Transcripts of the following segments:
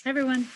Everyone.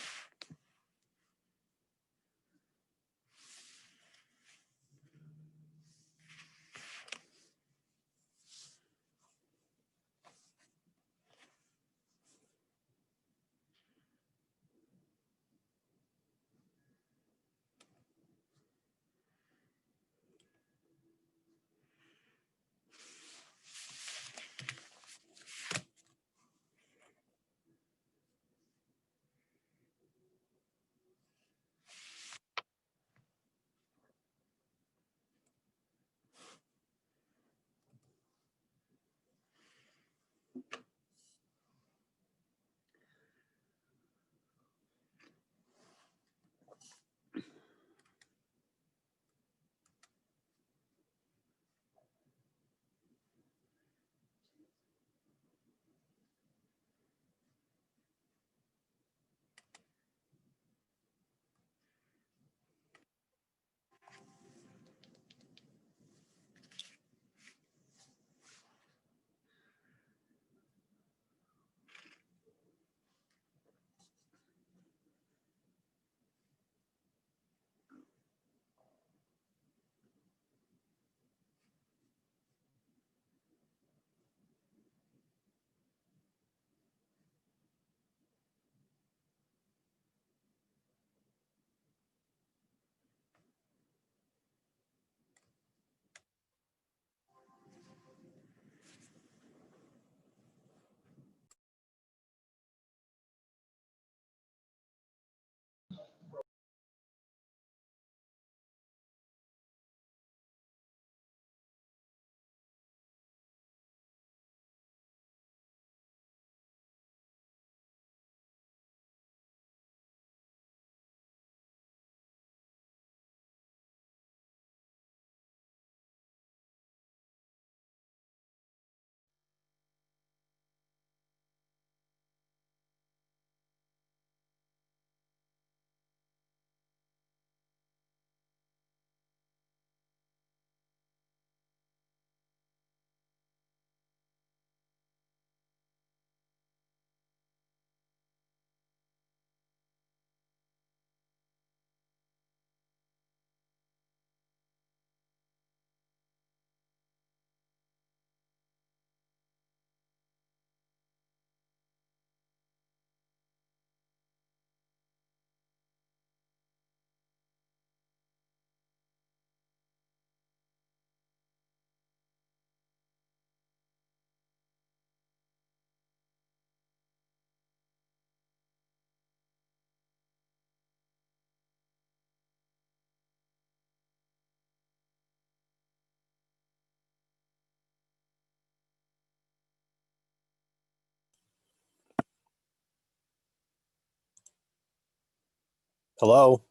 Hello?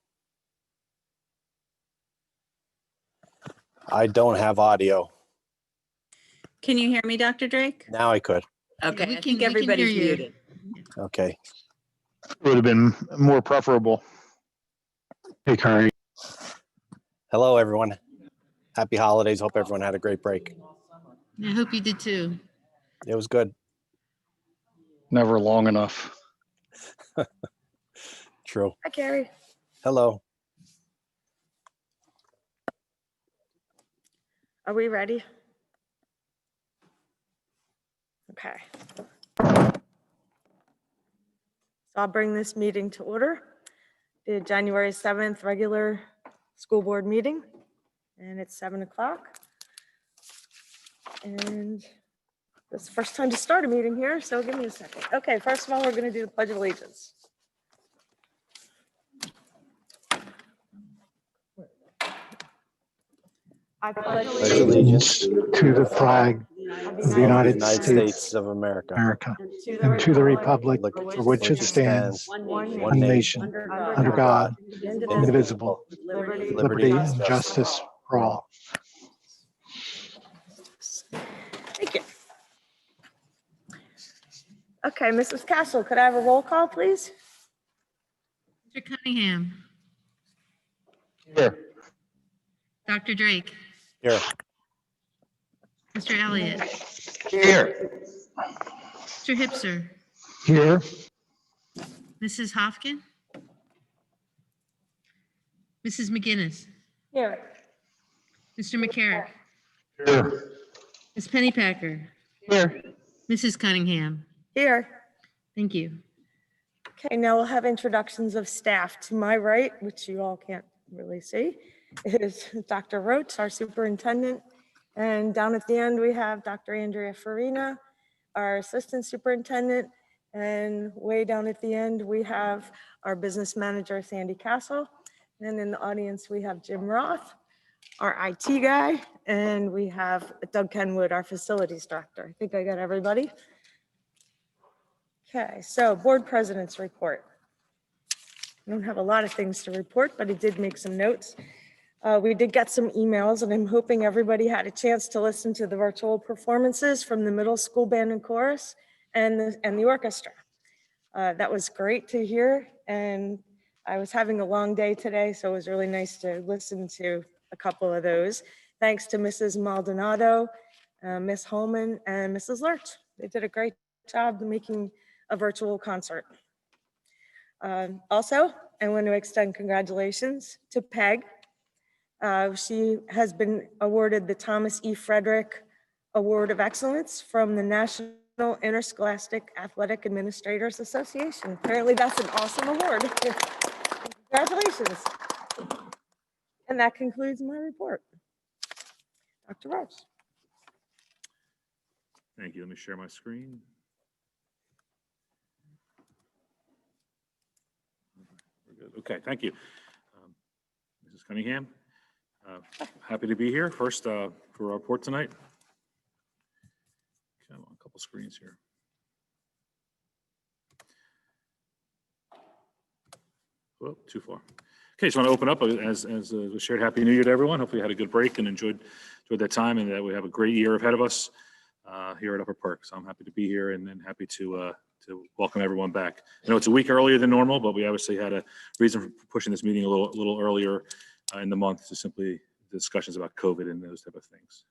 I don't have audio. Can you hear me, Dr. Drake? Now I could. Okay, we I can- think we can everybody's hear you. muted. Okay. Would have been more preferable. Hey, Kari. Hello, everyone. Happy holidays. Hope everyone had a great break. I hope you did too. It was good. Never long enough. True. Hi, Carrie. Hello. Are we ready? Okay. So I'll bring this meeting to order. The January 7th regular school board meeting, and it's 7 o'clock. And it's the first time to start a meeting here, so give me a second. Okay, first of all, we're going to do the Pledge of Allegiance. I pledge Pledge allegiance to the flag of the United States of America. and to the republic for which it stands, one nation, under God, indivisible, liberty and justice for all. Thank you. Okay, Mrs. Castle, could I have a roll call, please? Mr. Cunningham, Here. Dr. Drake, Here. Mr. Elliott, Here. Mr. Hipser, Here. Mrs. Hofkin? Mrs. McGinnis? Here. Mr. McCarrick? Here. Ms. Pennypacker? Here. Mrs. Cunningham? Here. Thank you. Okay, now we'll have introductions of staff. To my right, which you all can't really see, is Dr. Roach, our superintendent. And down at the end, we have Dr. Andrea Farina, our assistant superintendent. And way down at the end, we have our business manager, Sandy Castle. And in the audience, we have Jim Roth, our IT guy, and we have Doug Kenwood, our facilities director. I think I got everybody. Okay, so board president's report. I don't have a lot of things to report, but I did make some notes. We did get some emails, and I'm hoping everybody had a chance to listen to the virtual performances from the middle school band and chorus and the orchestra. That was great to hear, and I was having a long day today, so it was really nice to listen to a couple of those. Thanks to Mrs. Maldonado, Miss Holman, and Mrs. Lurch. They did a great job making a virtual concert. Also, I want to extend congratulations to Peg. She has been awarded the Thomas E. Frederick Award of Excellence from the National Interscholastic Athletic Administrators Association. Apparently that's an awesome award. Congratulations. And that concludes my report. Dr. Roach. Thank you. Let me share my screen. We're good. Okay, thank you. Mrs. Cunningham, happy to be here. First, for our report tonight. Okay, I'm on a couple screens here. Whoa, too far. Okay, just want to open up as we shared. Happy New Year to everyone. Hopefully you had a good break and enjoyed that time, and that we have a great year ahead of us here at Upper Perk. So I'm happy to be here and happy to welcome everyone back. I know it's a week earlier than normal, but we obviously had a reason for pushing this meeting a little earlier in the month to simply discussions about COVID and those type of things.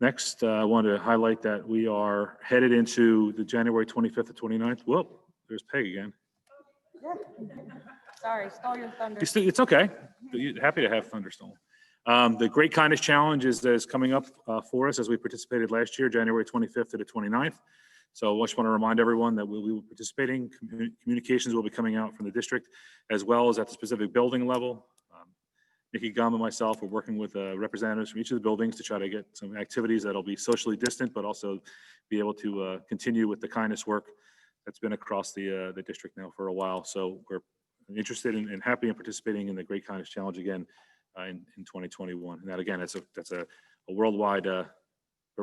Next, I want to highlight that we are headed into the January 25th to 29th. Whoa, there's Peg again. Yeah. Sorry, stole your thunder. It's okay. Happy to have thunder stolen. The Great Kindness Challenge is coming up for us as we participated last year, January 25th to the 29th. So I just want to remind everyone that we will be participating. Communications will be coming out from the district as well as at the specific building level. Nikki Gum and myself are working with representatives from each of the buildings to try to get some activities that'll be socially distant, but also be able to continue with the kindness work that's been across the district now for a while. So we're interested in and happy in participating in the Great Kindness Challenge again in 2021. And that again, that's a worldwide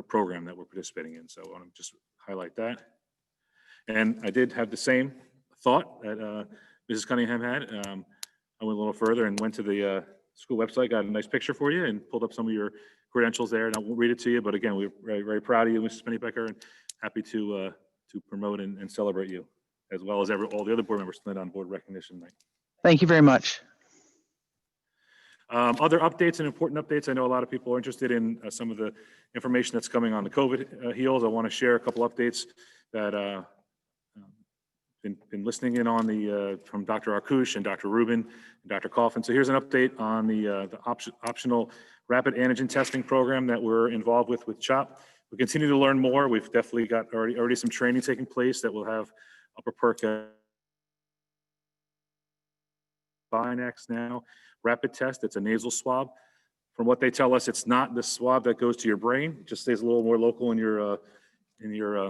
program that we're participating in. So I want to just highlight that. And I did have the same thought that Mrs. Cunningham had. I went a little further and went to the school website, got a nice picture for you and pulled up some of your credentials there. And I won't read it to you, but again, we're very, very proud of you, Mrs. Pennypacker, and happy to promote and celebrate you, as well as all the other board members tonight on board recognition night. Thank you very much. Other updates and important updates. I know a lot of people are interested in some of the information that's coming on the COVID heals. I want to share a couple updates that been listening in on from Dr. Arkush and Dr. Rubin and Dr. Coffin. So here's an update on the optional rapid antigen testing program that we're involved with CHOP. We continue to learn more. We've definitely got already some training taking place that will have Upper Perk Binax now. Rapid test, it's a nasal swab. From what they tell us, it's not the swab that goes to your brain. It just stays a little more local in your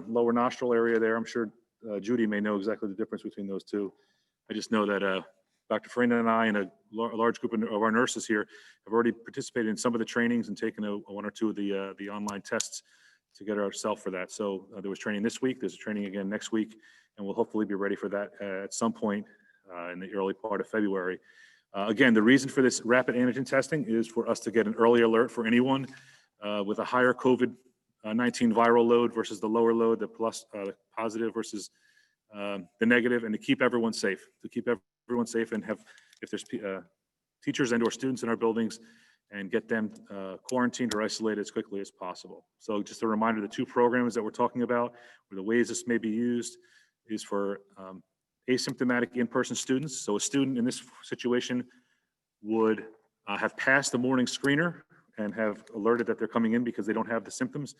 lower nostril area there. I'm sure Judy may know exactly the difference between those two. I just know that Dr. Farina and I and a large group of our nurses here have already participated in some of the trainings and taken one or two of the online tests to get ourselves for that. So there was training this week. There's a training again next week, and we'll hopefully be ready for that at some point in the early part of February. Again, the reason for this rapid antigen testing is for us to get an early alert for anyone with a higher COVID-19 viral load versus the lower load, the positive versus the negative, and to keep everyone safe. And have, if there's teachers and or students in our buildings, and get them quarantined or isolated as quickly as possible. So just a reminder, the two programs that we're talking about, or the ways this may be used, is for asymptomatic in-person students. So a student in this situation would have passed the morning screener and have alerted that they're coming in because they don't have the symptoms.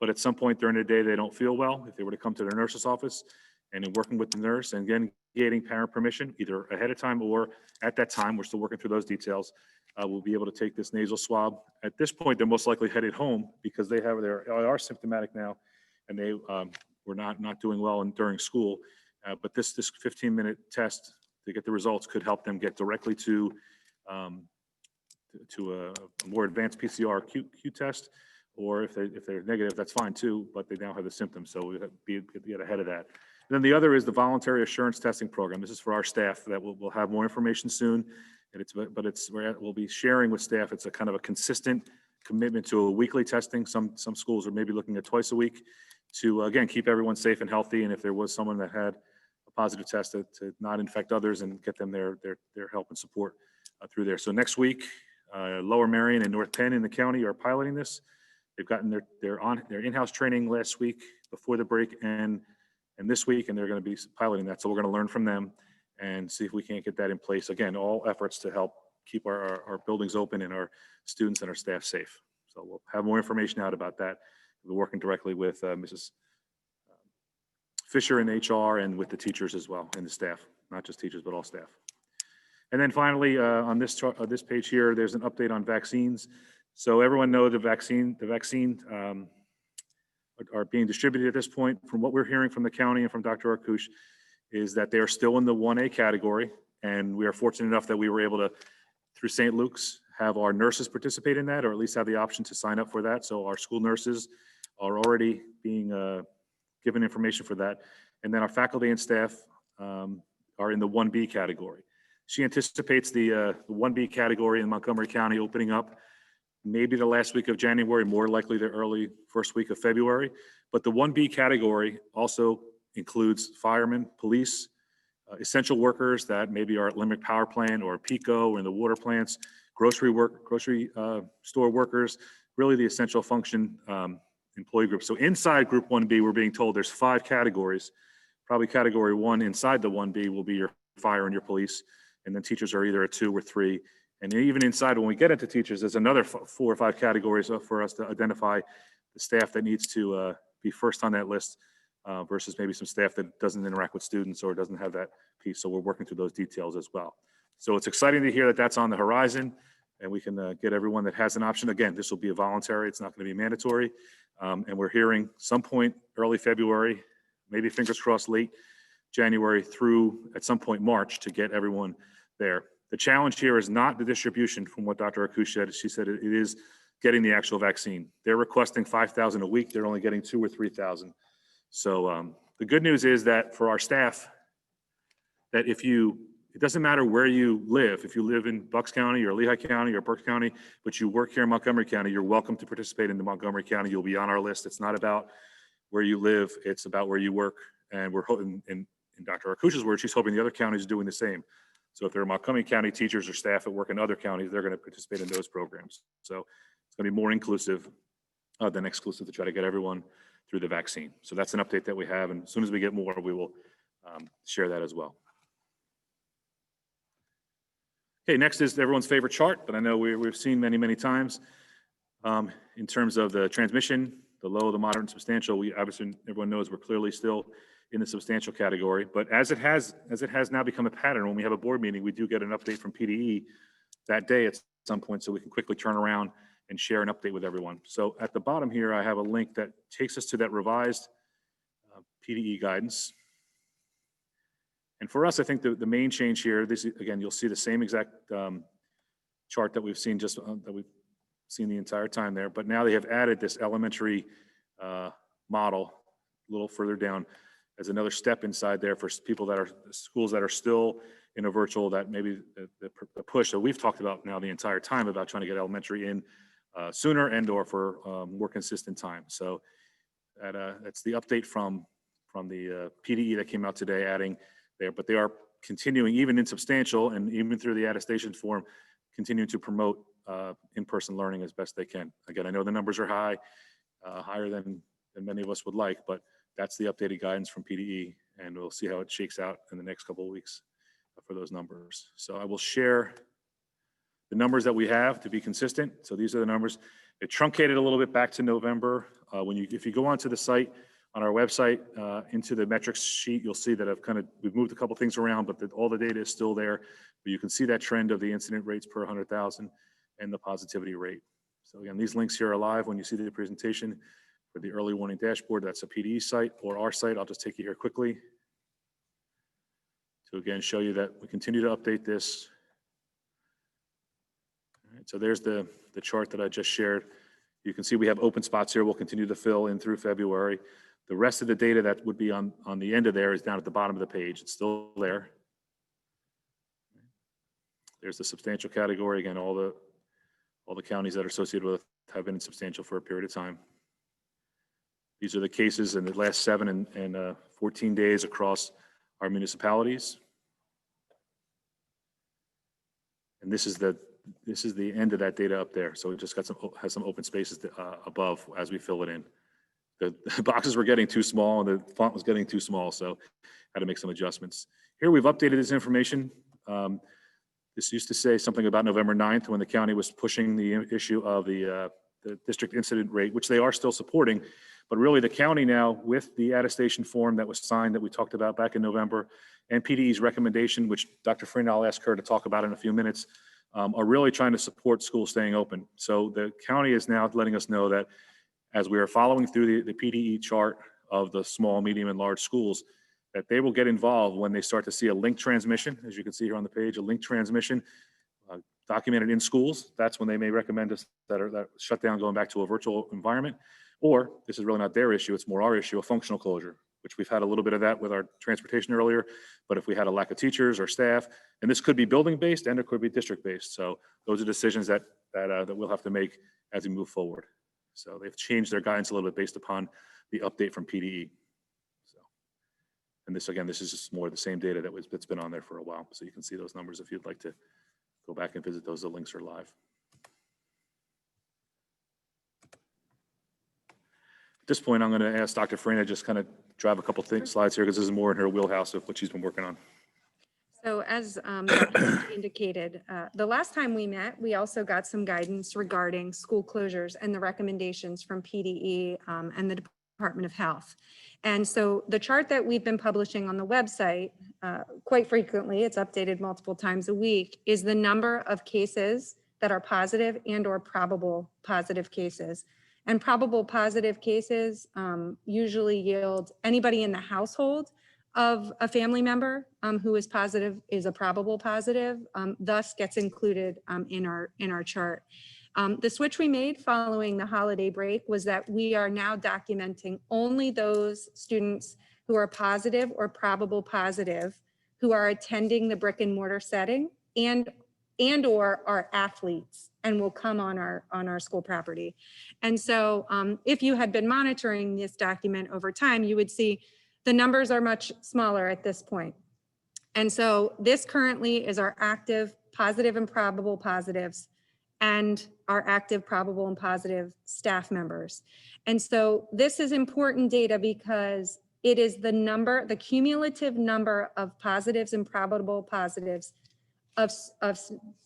But at some point during the day, they don't feel well. If they were to come to their nurse's office and in working with the nurse and again, getting parent permission, either ahead of time or at that time, we're still working through those details, we'll be able to take this nasal swab. At this point, they're most likely headed home because they are symptomatic now and they were not doing well during school. But this 15-minute test to get the results could help them get directly to a more advanced PCR Q test, or if they're negative, that's fine too, but they now have the symptoms, so we have to get ahead of that. And then the other is the voluntary assurance testing program. This is for our staff that we'll have more information soon, and we'll be sharing with staff. It's a kind of a consistent commitment to a weekly testing. Some schools are maybe looking at twice a week to, again, keep everyone safe and healthy, and if there was someone that had a positive test to not infect others and get them their help and support through there. So next week, Lower Merion and North Penn in the county are piloting this. They've gotten their in-house training last week before the break and this week, and they're going to be piloting that. So we're going to learn from them and see if we can't get that in place. Again, all efforts to help keep our buildings open and our students and our staff safe. So we'll have more information out about that. We're working directly with Mrs. Fisher in HR and with the teachers as well and the staff, not just teachers, but all staff. And then finally, on this chart, this page here, there's an update on vaccines. So everyone knows the vaccine are being distributed at this point. From what we're hearing from the county and from Dr. Arkush is that they are still in the 1A category. And we are fortunate enough that we were able to, through St. Luke's, have our nurses participate in that, or at least have the option to sign up for that. So our school nurses are already being given information for that. And then our faculty and staff are in the 1B category. She anticipates the 1B category in Montgomery County opening up maybe the last week of January, more likely the early first week of February. But the 1B category also includes firemen, police, essential workers that maybe are at Limerick Power Plant or PECO or in the water plants, grocery store workers, really the essential function employee group. So inside Group 1B, we're being told there's 5 categories. Probably category 1 inside the 1B will be your fire and your police. And then teachers are either a 2 or 3. And even inside, when we get into teachers, there's another 4 or 5 categories for us to identify the staff that needs to be first on that list versus maybe some staff that doesn't interact with students or doesn't have that piece. So we're working through those details as well. So it's exciting to hear that that's on the horizon and we can get everyone that has an option. Again, this will be a voluntary, it's not going to be mandatory. And we're hearing some point early February, maybe fingers crossed late January through at some point March to get everyone there. The challenge here is not the distribution from what Dr. Arkush said. She said it is getting the actual vaccine. They're requesting 5,000 a week. They're only getting 2,000 or 3,000. So the good news is that for our staff, that it doesn't matter where you live. If you live in Bucks County or Lehigh County or Berks County, but you work here in Montgomery County, you're welcome to participate in the Montgomery County. You'll be on our list. It's not about where you live. It's about where you work. And we're hoping, in Dr. Arkush's words, she's hoping the other counties are doing the same. So if there are Montgomery County teachers or staff that work in other counties, they're going to participate in those programs. So it's going to be more inclusive than exclusive to try to get everyone through the vaccine. So that's an update that we have. And as soon as we get more, we will share that as well. Okay, next is everyone's favorite chart, but I know we've seen many, many times in terms of the transmission, the low, the moderate, and substantial. We obviously, everyone knows we're clearly still in the substantial category, but as it has now become a pattern, when we have a board meeting, we do get an update from PDE that day at some point, so we can quickly turn around and share an update with everyone. So at the bottom here, I have a link that takes us to that revised PDE guidance. And for us, I think the main change here, this again, you'll see the same exact chart that we've seen that we've seen the entire time there, but now they have added this elementary model a little further down as another step inside there for people that are schools that are still in a virtual, that maybe the push that we've talked about now the entire time about trying to get elementary in sooner and or for more consistent time. So that's the update from the PDE that came out today, adding there, but they are continuing even in substantial and even through the attestation form, continuing to promote in-person learning as best they can. Again, I know the numbers are higher than many of us would like, but that's the updated guidance from PDE, and we'll see how it shakes out in the next couple of weeks for those numbers. So I will share the numbers that we have to be consistent. So these are the numbers. It truncated a little bit back to November. If you go onto the site, on our website, into the metrics sheet, you'll see that we've moved a couple things around, but all the data is still there. But you can see that trend of the incident rates per 100,000 and the positivity rate. So again, these links here are live when you see the presentation for the early warning dashboard. That's a PDE site or our site. I'll just take you here quickly to again show you that we continue to update this. All right, so there's the chart that I just shared. You can see we have open spots here. We'll continue to fill in through February. The rest of the data that would be on the end of there is down at the bottom of the page. It's still there. There's the substantial category. Again, all the counties that are associated with have been substantial for a period of time. These are the cases in the last 7 and 14 days across our municipalities. And this is the end of that data up there. So we just has some open spaces above as we fill it in. The boxes were getting too small and the font was getting too small, so had to make some adjustments. Here we've updated this information. This used to say something about November 9th when the county was pushing the issue of the district incident rate, which they are still supporting. But really the county now, with the attestation form that was signed that we talked about back in November, and PDE's recommendation, which Dr. Freeman, I'll ask her to talk about in a few minutes, are really trying to support schools staying open. So the county is now letting us know that as we are following through the PDE chart of the small, medium, and large schools, that they will get involved when they start to see a link transmission, as you can see here on the page, a link transmission documented in schools. That's when they may recommend us that shut down going back to a virtual environment. Or, this is really not their issue, it's more our issue, a functional closure, which we've had a little bit of that with our transportation earlier. But if we had a lack of teachers or staff, and this could be building-based and it could be district-based. So those are decisions that we'll have to make as we move forward. So they've changed their guidance a little bit based upon the update from PDE. So, and this is just more of the same data that's been on there for a while. So you can see those numbers if you'd like to go back and visit those. The links are live. At this point, I'm going to ask Dr. Farina just kind of drive a couple slides here because this is more in her wheelhouse of what she's been working on. So as Dr. indicated, the last time we met, we also got some guidance regarding school closures and the recommendations from PDE and the Department of Health. And so the chart that we've been publishing on the website quite frequently, it's updated multiple times a week, is the number of cases that are positive and or probable positive cases. And probable positive cases usually yield anybody in the household of a family member who is positive is a probable positive, thus gets included in our chart. The switch we made following the holiday break was that we are now documenting only those students who are positive or probable positive who are attending the brick and mortar setting and or are athletes and will come on our school property. And so if you had been monitoring this document over time, you would see the numbers are much smaller at this point. And so this currently is our active positive and probable positives and our active probable and positive staff members. And so this is important data because it is the cumulative number of positives and probable positives of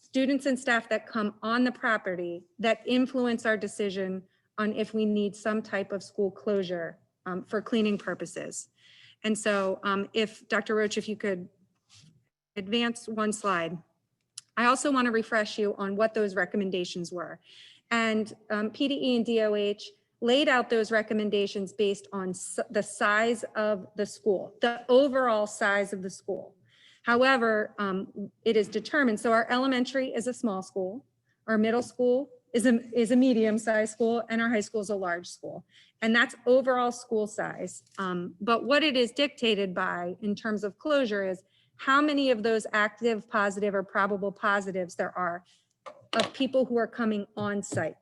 students and staff that come on the property that influence our decision on if we need some type of school closure for cleaning purposes. And so if Dr. Roach, if you could advance one slide. I also want to refresh you on what those recommendations were. And PDE and DOH laid out those recommendations based on the size of the school, the overall size of the school. However, it is determined, so our elementary is a small school, our middle school is a medium-sized school, and our high school is a large school. And that's overall school size. But what it is dictated by in terms of closure is how many of those active positive or probable positives there are of people who are coming on site.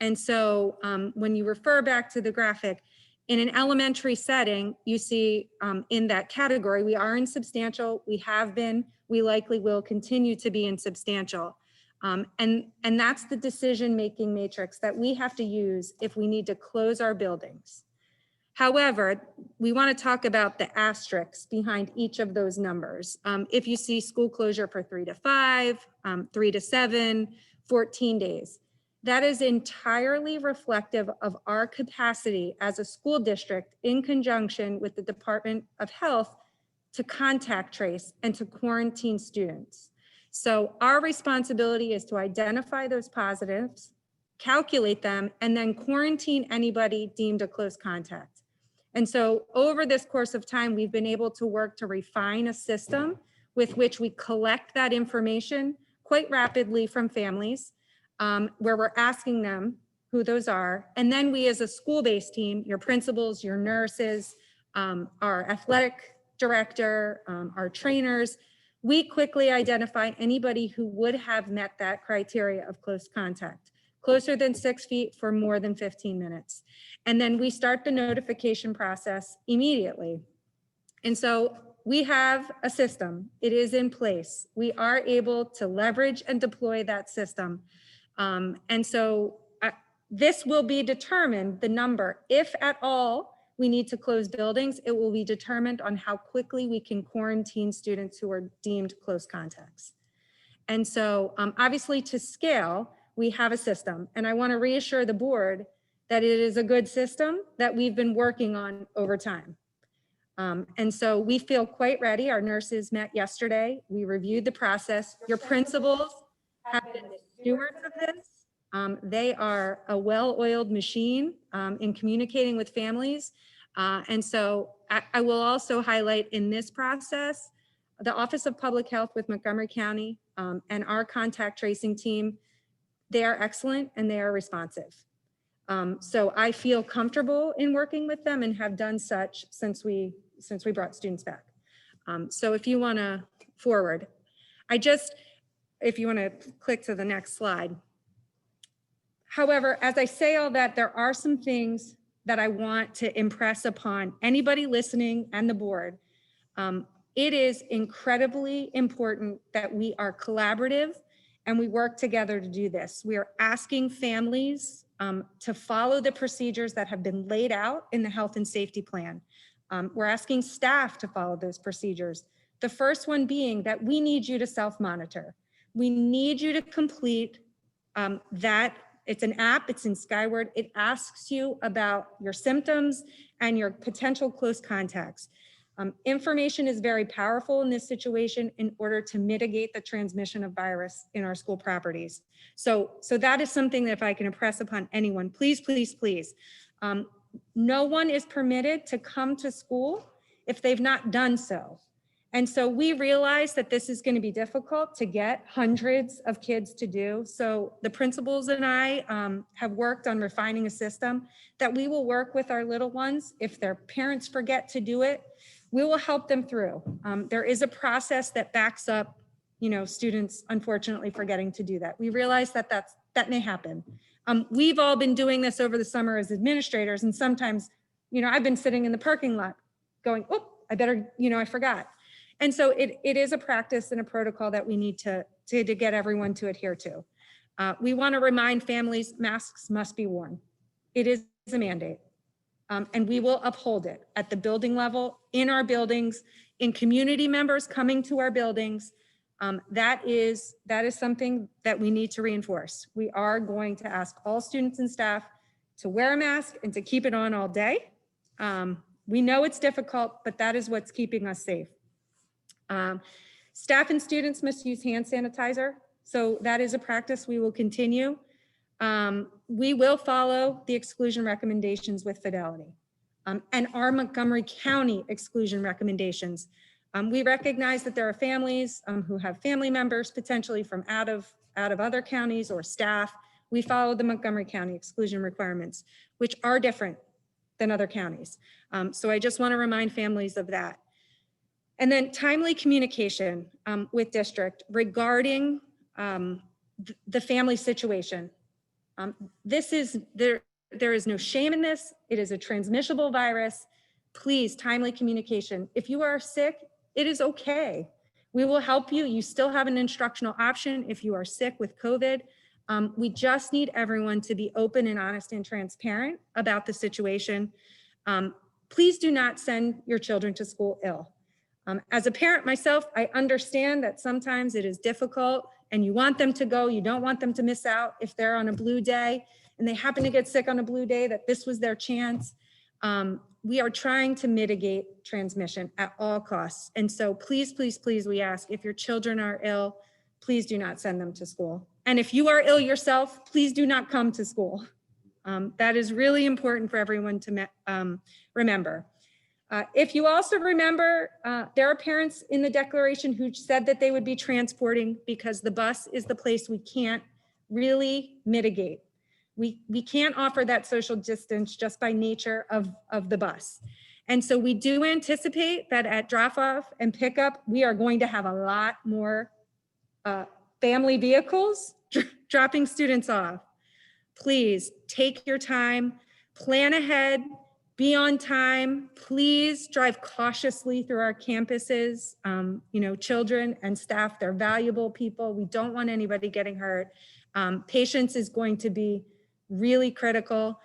And so when you refer back to the graphic, in an elementary setting, you see in that category, we are in substantial, we have been, we likely will continue to be in substantial. And that's the decision-making matrix that we have to use if we need to close our buildings. However, we want to talk about the asterisks behind each of those numbers. If you see school closure for 3 to 5, 3 to 7, 14 days, that is entirely reflective of our capacity as a school district in conjunction with the Department of Health to contact trace and to quarantine students. So our responsibility is to identify those positives, calculate them, and then quarantine anybody deemed a close contact. And so over this course of time, we've been able to work to refine a system with which we collect that information quite rapidly from families, where we're asking them who those are. And then we as a school-based team, your principals, your nurses, our athletic director, our trainers, we quickly identify anybody who would have met that criteria of close contact, closer than 6 feet for more than 15 minutes. And then we start the notification process immediately. And so we have a system, it is in place. We are able to leverage and deploy that system. And so this will be determined, the number, if at all we need to close buildings, it will be determined on how quickly we can quarantine students who are deemed close contacts. And so obviously to scale, we have a system, and I want to reassure the board that it is a good system that we've been working on over time. And so we feel quite ready. Our nurses met yesterday. We reviewed the process. Your principals have been the stewards of this. They are a well-oiled machine in communicating with families. And so I will also highlight in this process, the Office of Public Health with Montgomery County and our contact tracing team, they are excellent and they are responsive. So I feel comfortable in working with them and have done such since we brought students back. So if you want to forward, if you want to click to the next slide. However, as I say all that, there are some things that I want to impress upon anybody listening and the board. It is incredibly important that we are collaborative and we work together to do this. We are asking families to follow the procedures that have been laid out in the health and safety plan. We're asking staff to follow those procedures. The first one being that we need you to self-monitor. We need you to complete that. It's an app, it's in Skyward. It asks you about your symptoms and your potential close contacts. Information is very powerful in this situation in order to mitigate the transmission of virus in our school properties. So that is something that if I can impress upon anyone, please, please, please. No one is permitted to come to school if they've not done so. And so we realize that this is going to be difficult to get hundreds of kids to do. So the principals and I have worked on refining a system that we will work with our little ones. If their parents forget to do it, we will help them through. There is a process that backs up, students unfortunately forgetting to do that. We realize that may happen. We've all been doing this over the summer as administrators, and sometimes, I've been sitting in the parking lot going, oh, I better, I forgot. And so it is a practice and a protocol that we need to get everyone to adhere to. We want to remind families masks must be worn. It is a mandate. And we will uphold it at the building level, in our buildings, in community members coming to our buildings. That is something that we need to reinforce. We are going to ask all students and staff to wear a mask and to keep it on all day. We know it's difficult, but that is what's keeping us safe. Staff and students must use hand sanitizer. So that is a practice we will continue. We will follow the exclusion recommendations with fidelity and our Montgomery County exclusion recommendations. We recognize that there are families who have family members potentially from out of other counties or staff. We follow the Montgomery County exclusion requirements, which are different than other counties. So I just want to remind families of that. And then timely communication with district regarding the family situation. There is no shame in this. It is a transmissible virus. Please, timely communication. If you are sick, it is okay. We will help you. You still have an instructional option if you are sick with COVID. We just need everyone to be open and honest and transparent about the situation. please do not send your children to school ill. As a parent myself, I understand that sometimes it is difficult and you want them to go, you don't want them to miss out if they're on a blue day and they happen to get sick on a blue day, that this was their chance. We are trying to mitigate transmission at all costs. And so please, please, please, we ask, if your children are ill, please do not send them to school. And if you are ill yourself, please do not come to school. That is really important for everyone to remember. If you also remember, there are parents in the declaration who said that they would be transporting because the bus is the place we can't really mitigate. We can't offer that social distance just by nature of the bus. And so we do anticipate that at drop off and pickup, we are going to have a lot more family vehicles dropping students off. Please take your time, plan ahead, be on time. Please drive cautiously through our campuses. Children and staff, they're valuable people. We don't want anybody getting hurt. Patience is going to be really critical.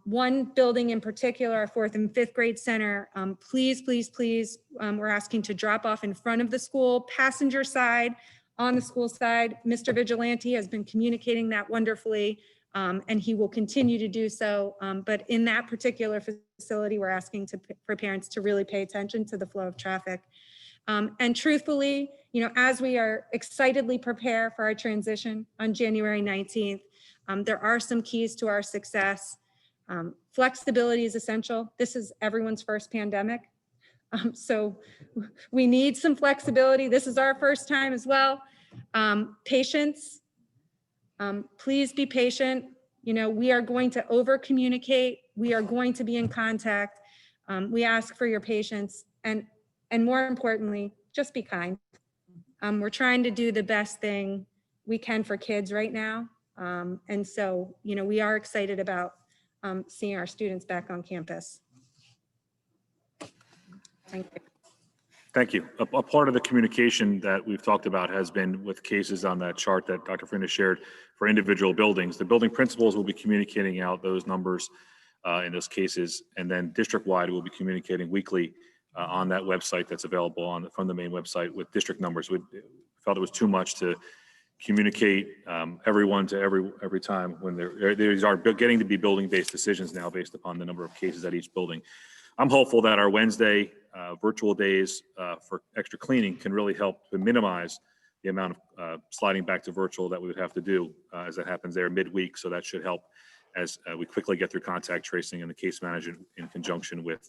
One building in particular, our 4th and 5th grade center, please, please, please, we're asking to drop off in front of the school, passenger side, on the school side. Mr. Vigilante has been communicating that wonderfully, and he will continue to do so. But in that particular facility, we're asking for parents to really pay attention to the flow of traffic. And truthfully, as we are excitedly prepare for our transition on January 19th, there are some keys to our success. Flexibility is essential. This is everyone's first pandemic. So we need some flexibility. This is our first time as well. Patience. Please be patient. We are going to over communicate. We are going to be in contact. We ask for your patience and more importantly, just be kind. We're trying to do the best thing we can for kids right now. And so, we are excited about seeing our students back on campus. Thank you. Thank you. A part of the communication that we've talked about has been with cases on that chart that Dr. Freina shared for individual buildings. The building principals will be communicating out those numbers in those cases, and then district-wide we'll be communicating weekly on that website that's available from the main website with district numbers. We felt it was too much to communicate everyone to every time when these are getting to be building-based decisions now based upon the number of cases at each building. I'm hopeful that our Wednesday virtual days for extra cleaning can really help to minimize the amount of sliding back to virtual that we would have to do as that happens there midweek. So that should help as we quickly get through contact tracing and the case management in conjunction with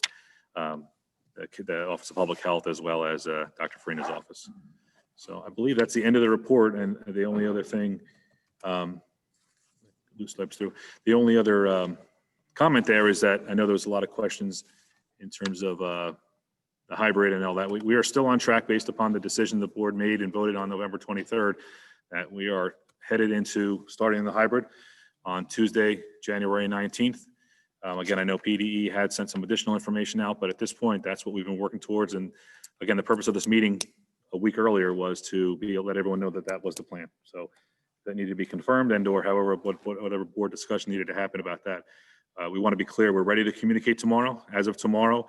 the Office of Public Health as well as Dr. Freina's office. So I believe that's the end of the report. And the only other thing, loose lips through, the only other comment there is that I know there was a lot of questions in terms of the hybrid and all that. We are still on track based upon the decision the board made and voted on November 23rd, that we are headed into starting the hybrid on Tuesday, January 19th. Again, I know PDE had sent some additional information out, but at this point, that's what we've been working towards. And again, the purpose of this meeting a week earlier was to be able to let everyone know that that was the plan. So that needed to be confirmed and or however, whatever board discussion needed to happen about that. We want to be clear, we're ready to communicate tomorrow. As of tomorrow,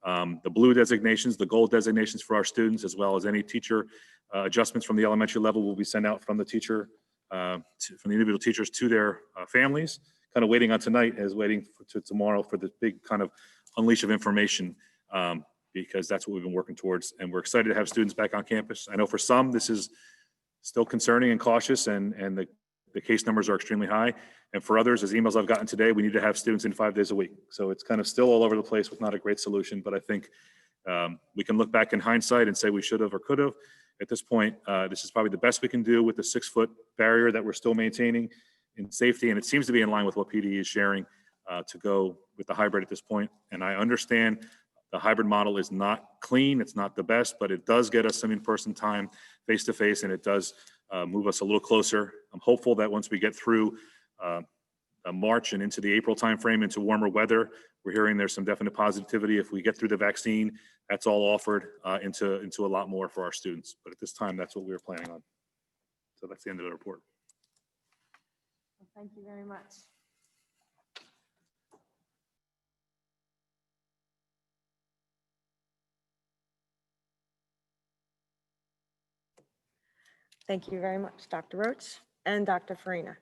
the blue designations, the gold designations for our students, as well as any teacher adjustments from the elementary level will be sent out from the teacher, from the individual teachers to their families. Kind of waiting on tonight as waiting to tomorrow for the big kind of unleash of information, because that's what we've been working towards. And we're excited to have students back on campus. I know for some, this is still concerning and cautious, and the case numbers are extremely high. And for others, as emails I've gotten today, we need to have students in 5 days a week. So it's kind of still all over the place with not a great solution, but I think we can look back in hindsight and say we should have or could have. At this point, this is probably the best we can do with the 6-foot barrier that we're still maintaining in safety. And it seems to be in line with what PD is sharing to go with the hybrid at this point. And I understand the hybrid model is not clean. It's not the best, but it does get us some in-person time face-to-face, and it does move us a little closer. I'm hopeful that once we get through March and into the April timeframe, into warmer weather, we're hearing there's some definite positivity. If we get through the vaccine, that's all offered into a lot more for our students. But at this time, that's what we were planning on. So that's the end of the report. Thank you very much. Thank you very much, Dr. Roach and Dr. Farina.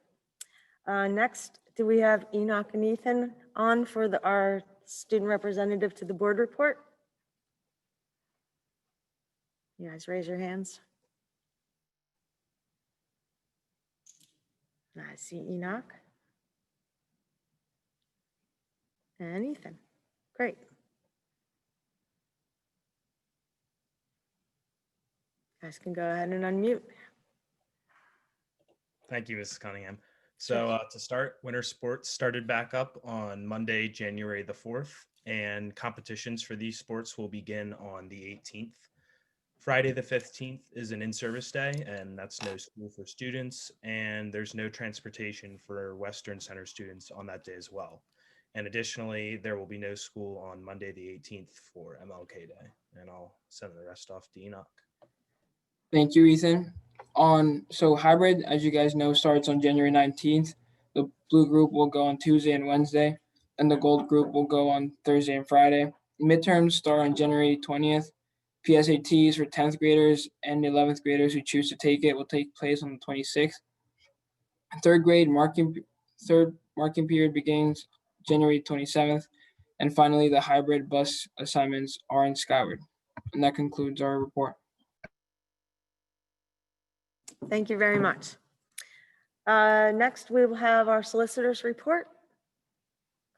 Next, do we have Enoch and Ethan on for our student representative to the board report? You guys raise your hands. I see Enoch. And Ethan. Great. You guys can go ahead and unmute. Thank you, Mrs. Cunningham. So to start, winter sports started back up on Monday, January the 4th, and competitions for these sports will begin on the 18th. Friday the 15th is an in-service day, and that's no school for students, and there's no transportation for Western Center students on that day as well. And additionally, there will be no school on Monday the 18th for MLK Day, and I'll send the rest off to Enoch. Thank you, Ethan. So hybrid, as you guys know, starts on January 19th. The blue group will go on Tuesday and Wednesday, and the gold group will go on Thursday and Friday. Midterms start on January 20th. PSATs for 10th graders and 11th graders who choose to take it will take place on the 26th. Third marking period begins January 27th. And finally, the hybrid bus assignments are in Skyward. And that concludes our report. Thank you very much. Next, we will have our solicitor's report.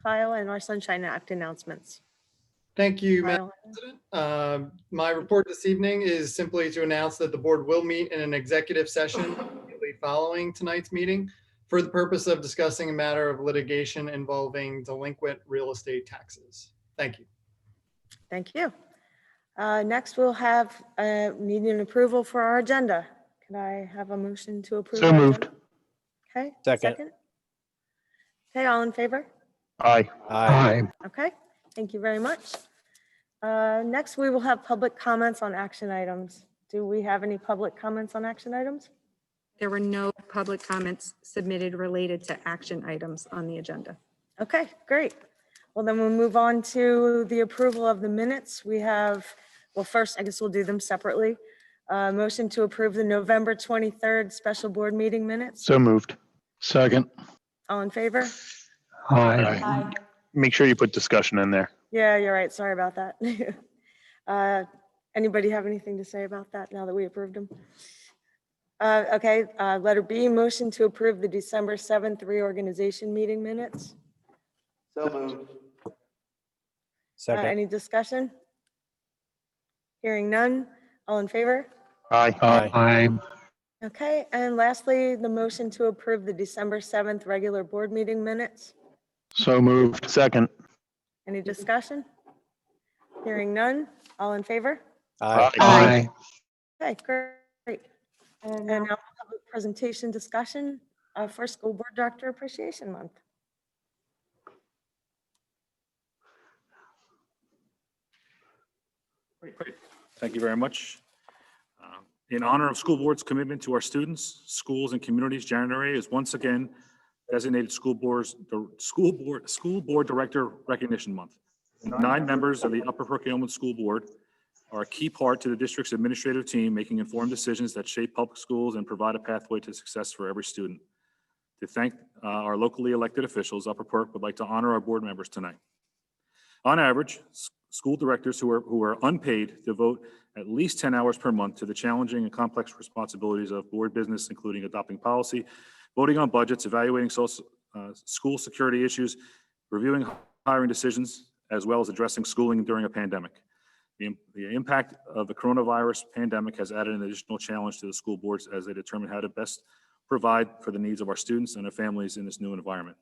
Kyle, and our Sunshine Act announcements. Thank you, Madam Kyle. President. My report this evening is simply to announce that the board will meet in an executive session immediately following tonight's meeting for the purpose of discussing a matter of litigation involving delinquent real estate taxes. Thank you. Thank you. Next, we'll have needing an approval for our agenda. Can I have a motion to approve? So our moved. agenda? Okay. Second. Okay, all in favor? Aye. Aye. Okay, thank you very much. Next, we will have public comments on action items. Do we have any public comments on action items? There were no public comments submitted related to action items on the agenda. Okay, great. Well, then we'll move on to the approval of the minutes. We have, well, first, I guess we'll do them separately. Motion to approve the November 23rd special board meeting minutes. So moved. Second. All in favor? Aye. Make sure you put discussion in there. Yeah, you're right. Sorry about that. Anybody have anything to say about that now that we approved them? Okay, letter B, motion to approve the December 7th reorganization meeting minutes. So moved. Second. Any discussion? Hearing none. All in favor? Aye. Aye. Okay, and lastly, the motion to approve the December 7th regular board meeting minutes. So moved. Second. Any discussion? Hearing none. All in favor? Aye. Aye. Okay, great. And now public presentation discussion for School Board Director Appreciation Month. Great. Thank you very much. In honor of school board's commitment to our students, schools, and communities, January is once again designated school board director recognition month. 9 members of the Upper Perkiomen School Board are a key part to the district's administrative team, making informed decisions that shape public schools and provide a pathway to success for every student. To thank our locally elected officials, Upper Perk would like to honor our board members tonight. On average, school directors who are unpaid devote at least 10 hours per month to the challenging and complex responsibilities of board business, including adopting policy, voting on budgets, evaluating school security issues, reviewing hiring decisions, as well as addressing schooling during a pandemic. The impact of the coronavirus pandemic has added an additional challenge to the school boards as they determine how to best provide for the needs of our students and their families in this new environment.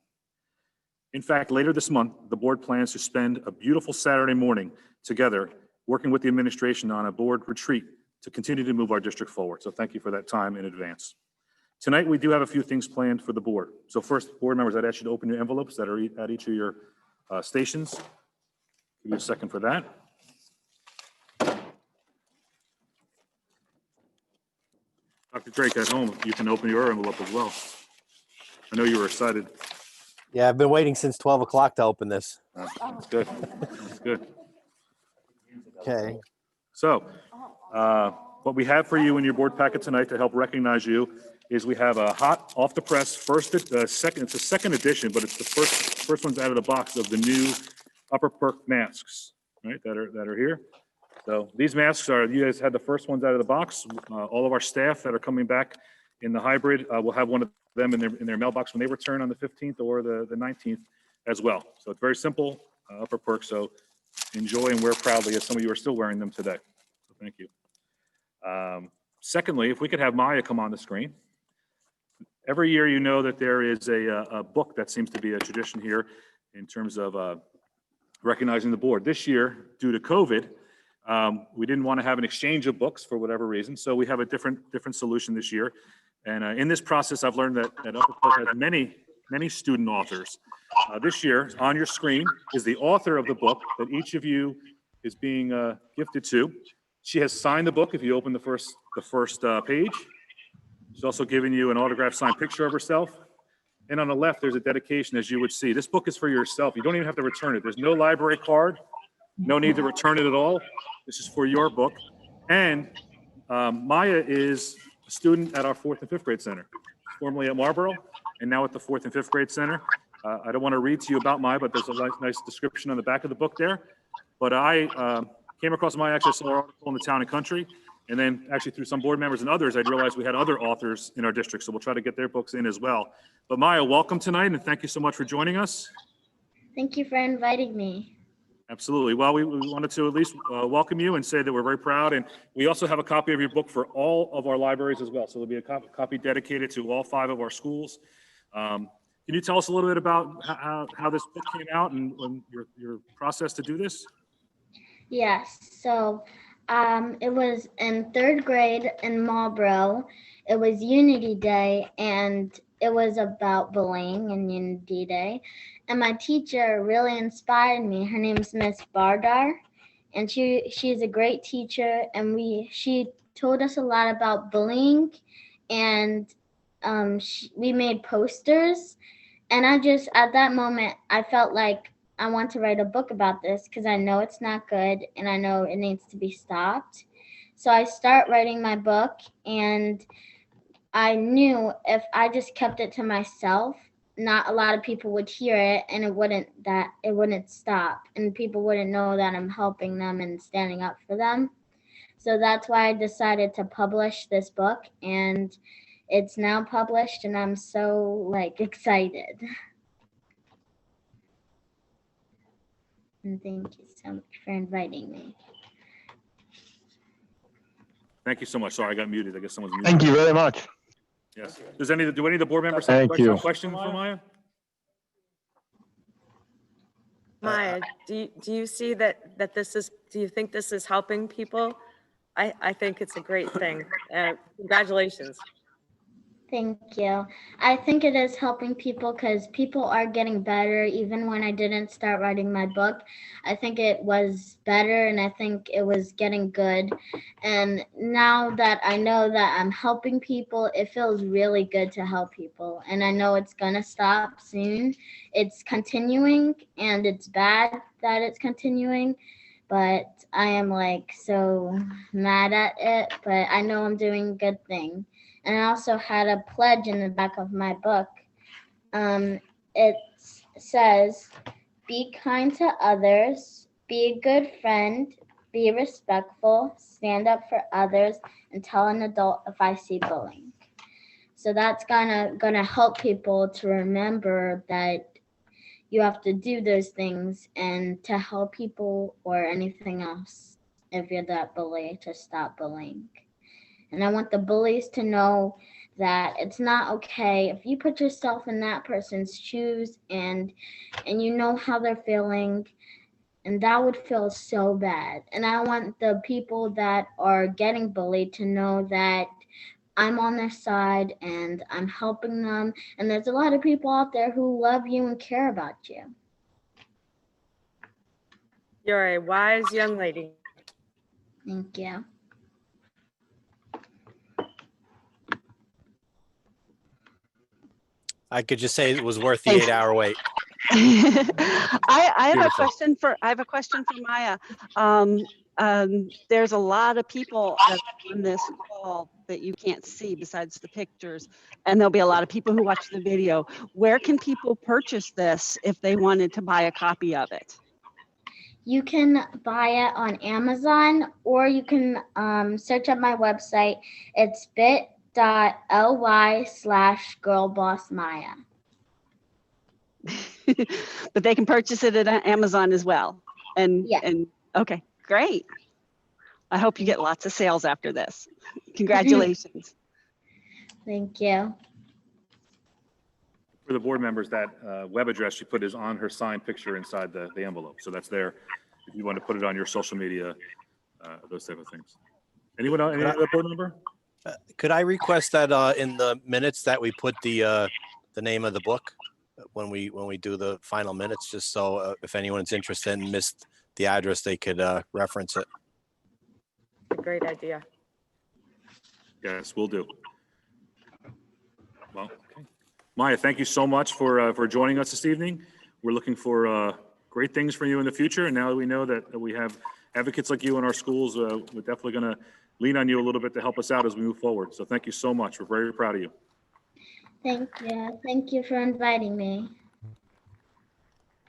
In fact, later this month, the board plans to spend a beautiful Saturday morning together, working with the administration on a board retreat to continue to move our district forward. So thank you for that time in advance. Tonight, we do have a few things planned for the board. So first, board members, I'd ask you to open your envelopes that are at each of your stations. Give you a second for that. Dr. Drake at home, you can open your envelope as well. I know you were excited. Yeah, I've been waiting since 12 o'clock to open this. That's good. That's good. Okay. So, What we have for you in your board packet tonight to help recognize you is we have a hot off the press second, it's a second edition, but it's the first ones out of the box of the new Upper Perk masks, right, that are here. So these masks you guys had the first ones out of the box. All of our staff that are coming back in the hybrid will have one of them in their mailbox when they return on the 15th or the 19th as well. So it's very simple, Upper Perk. So enjoy and wear proudly, as some of you are still wearing them today. So thank you. Secondly, if we could have Maya come on the screen. Every year, you know that there is a book that seems to be a tradition here in terms of recognizing the board. This year, due to COVID, we didn't want to have an exchange of books for whatever reason, so we have a different solution this year. And in this process, I've learned that Upper Perk has many student authors. This year, on your screen, is the author of the book that each of you is being gifted to. She has signed the book if you open the first page. She's also given you an autographed signed picture of herself. And on the left, there's a dedication, as you would see. This book is for yourself. You don't even have to return it. There's no library card. No need to return it at all. This is for your book. And Maya is a student at our 4th and 5th grade center, formerly at Marlboro, and now at the 4th and 5th grade center. I don't want to read to you about Maya, but there's a nice description on the back of the book there. But I came across Maya, actually saw her article in the Town and Country. And then actually through some board members and others, I realized we had other authors in our district. So we'll try to get their books in as well. But Maya, welcome tonight. And thank you so much for joining us. Thank you for inviting me. Absolutely. Well, we wanted to at least welcome you and say that we're very proud. And we also have a copy of your book for all of our libraries as well. So there'll be a copy dedicated to all 5 of our schools. Can you tell us a little bit about how this book came out and your process to do this? Yes. So it was in 3rd grade in Marlboro. It was Unity Day, and it was about bullying and Unity Day. And my teacher really inspired me. Her name's Miss Bardar, and she's a great teacher. And she told us a lot about bullying, and we made posters. And at that moment, I felt like I want to write a book about this because I know it's not good and I know it needs to be stopped. So I start writing my book, and I knew if I just kept it to myself, not a lot of people would hear it, and it wouldn't stop, and people wouldn't know that I'm helping them and standing up for them. So that's why I decided to publish this book, and it's now published, and I'm so excited. And thank you so much for inviting me. Thank you so much. Sorry, I got muted. I guess someone's muted. Thank you very much. Yes. Do any of the board members have questions for Maya? Maya, do you see that this is, do you think this is helping people? I think it's a great thing. Congratulations. Thank you. I think it is helping people because people are getting better. Even when I didn't start writing my book, I think it was better, and I think it was getting good. And now that I know that I'm helping people, it feels really good to help people. And I know it's gonna stop soon. It's continuing, and it's bad that it's continuing, but I am so mad at it, but I know I'm doing a good thing. And I also had a pledge in the back of my book. It says, be kind to others, be a good friend, be respectful, stand up for others, and tell an adult if I see bullying. So that's gonna help people to remember that you have to do those things and to help people or anything else if you're that bully to stop bullying. And I want the bullies to know that it's not okay if you put yourself in that person's shoes and you know how they're feeling, and that would feel so bad. And I want the people that are getting bullied to know that I'm on their side and I'm helping them. And there's a lot of people out there who love you and care about you. You're a wise young lady. Thank you. I could just say it was worth the 8-hour wait. I have Beautiful. a question for Maya. there's a lot of people on this call that you can't see besides the pictures, and there'll be a lot of people who watch the video. Where can people purchase this if they wanted to buy a copy of it? You can buy it on Amazon, or you can search up my website. It's bit.ly/girlbossmaya. But they can purchase it at Amazon as well. Yes. And okay, great. I hope you get lots of sales after this. Congratulations. Thank you. For the board members, that web address she put is on her signed picture inside the envelope. So that's there if you want to put it on your social media, those type of things. Anyone else, any other board member? Could I request that in the minutes that we put the name of the book when we do the final minutes, just so if anyone's interested and missed the address, they could reference it. Great idea. Yes, we'll do. Well, okay. Maya, thank you so much for joining us this evening. We're looking for great things for you in the future. And now that we know that we have advocates like you in our schools, we're definitely going to lean on you a little bit to help us out as we move forward. So thank you so much. We're very proud of you. Thank you. Thank you for inviting me.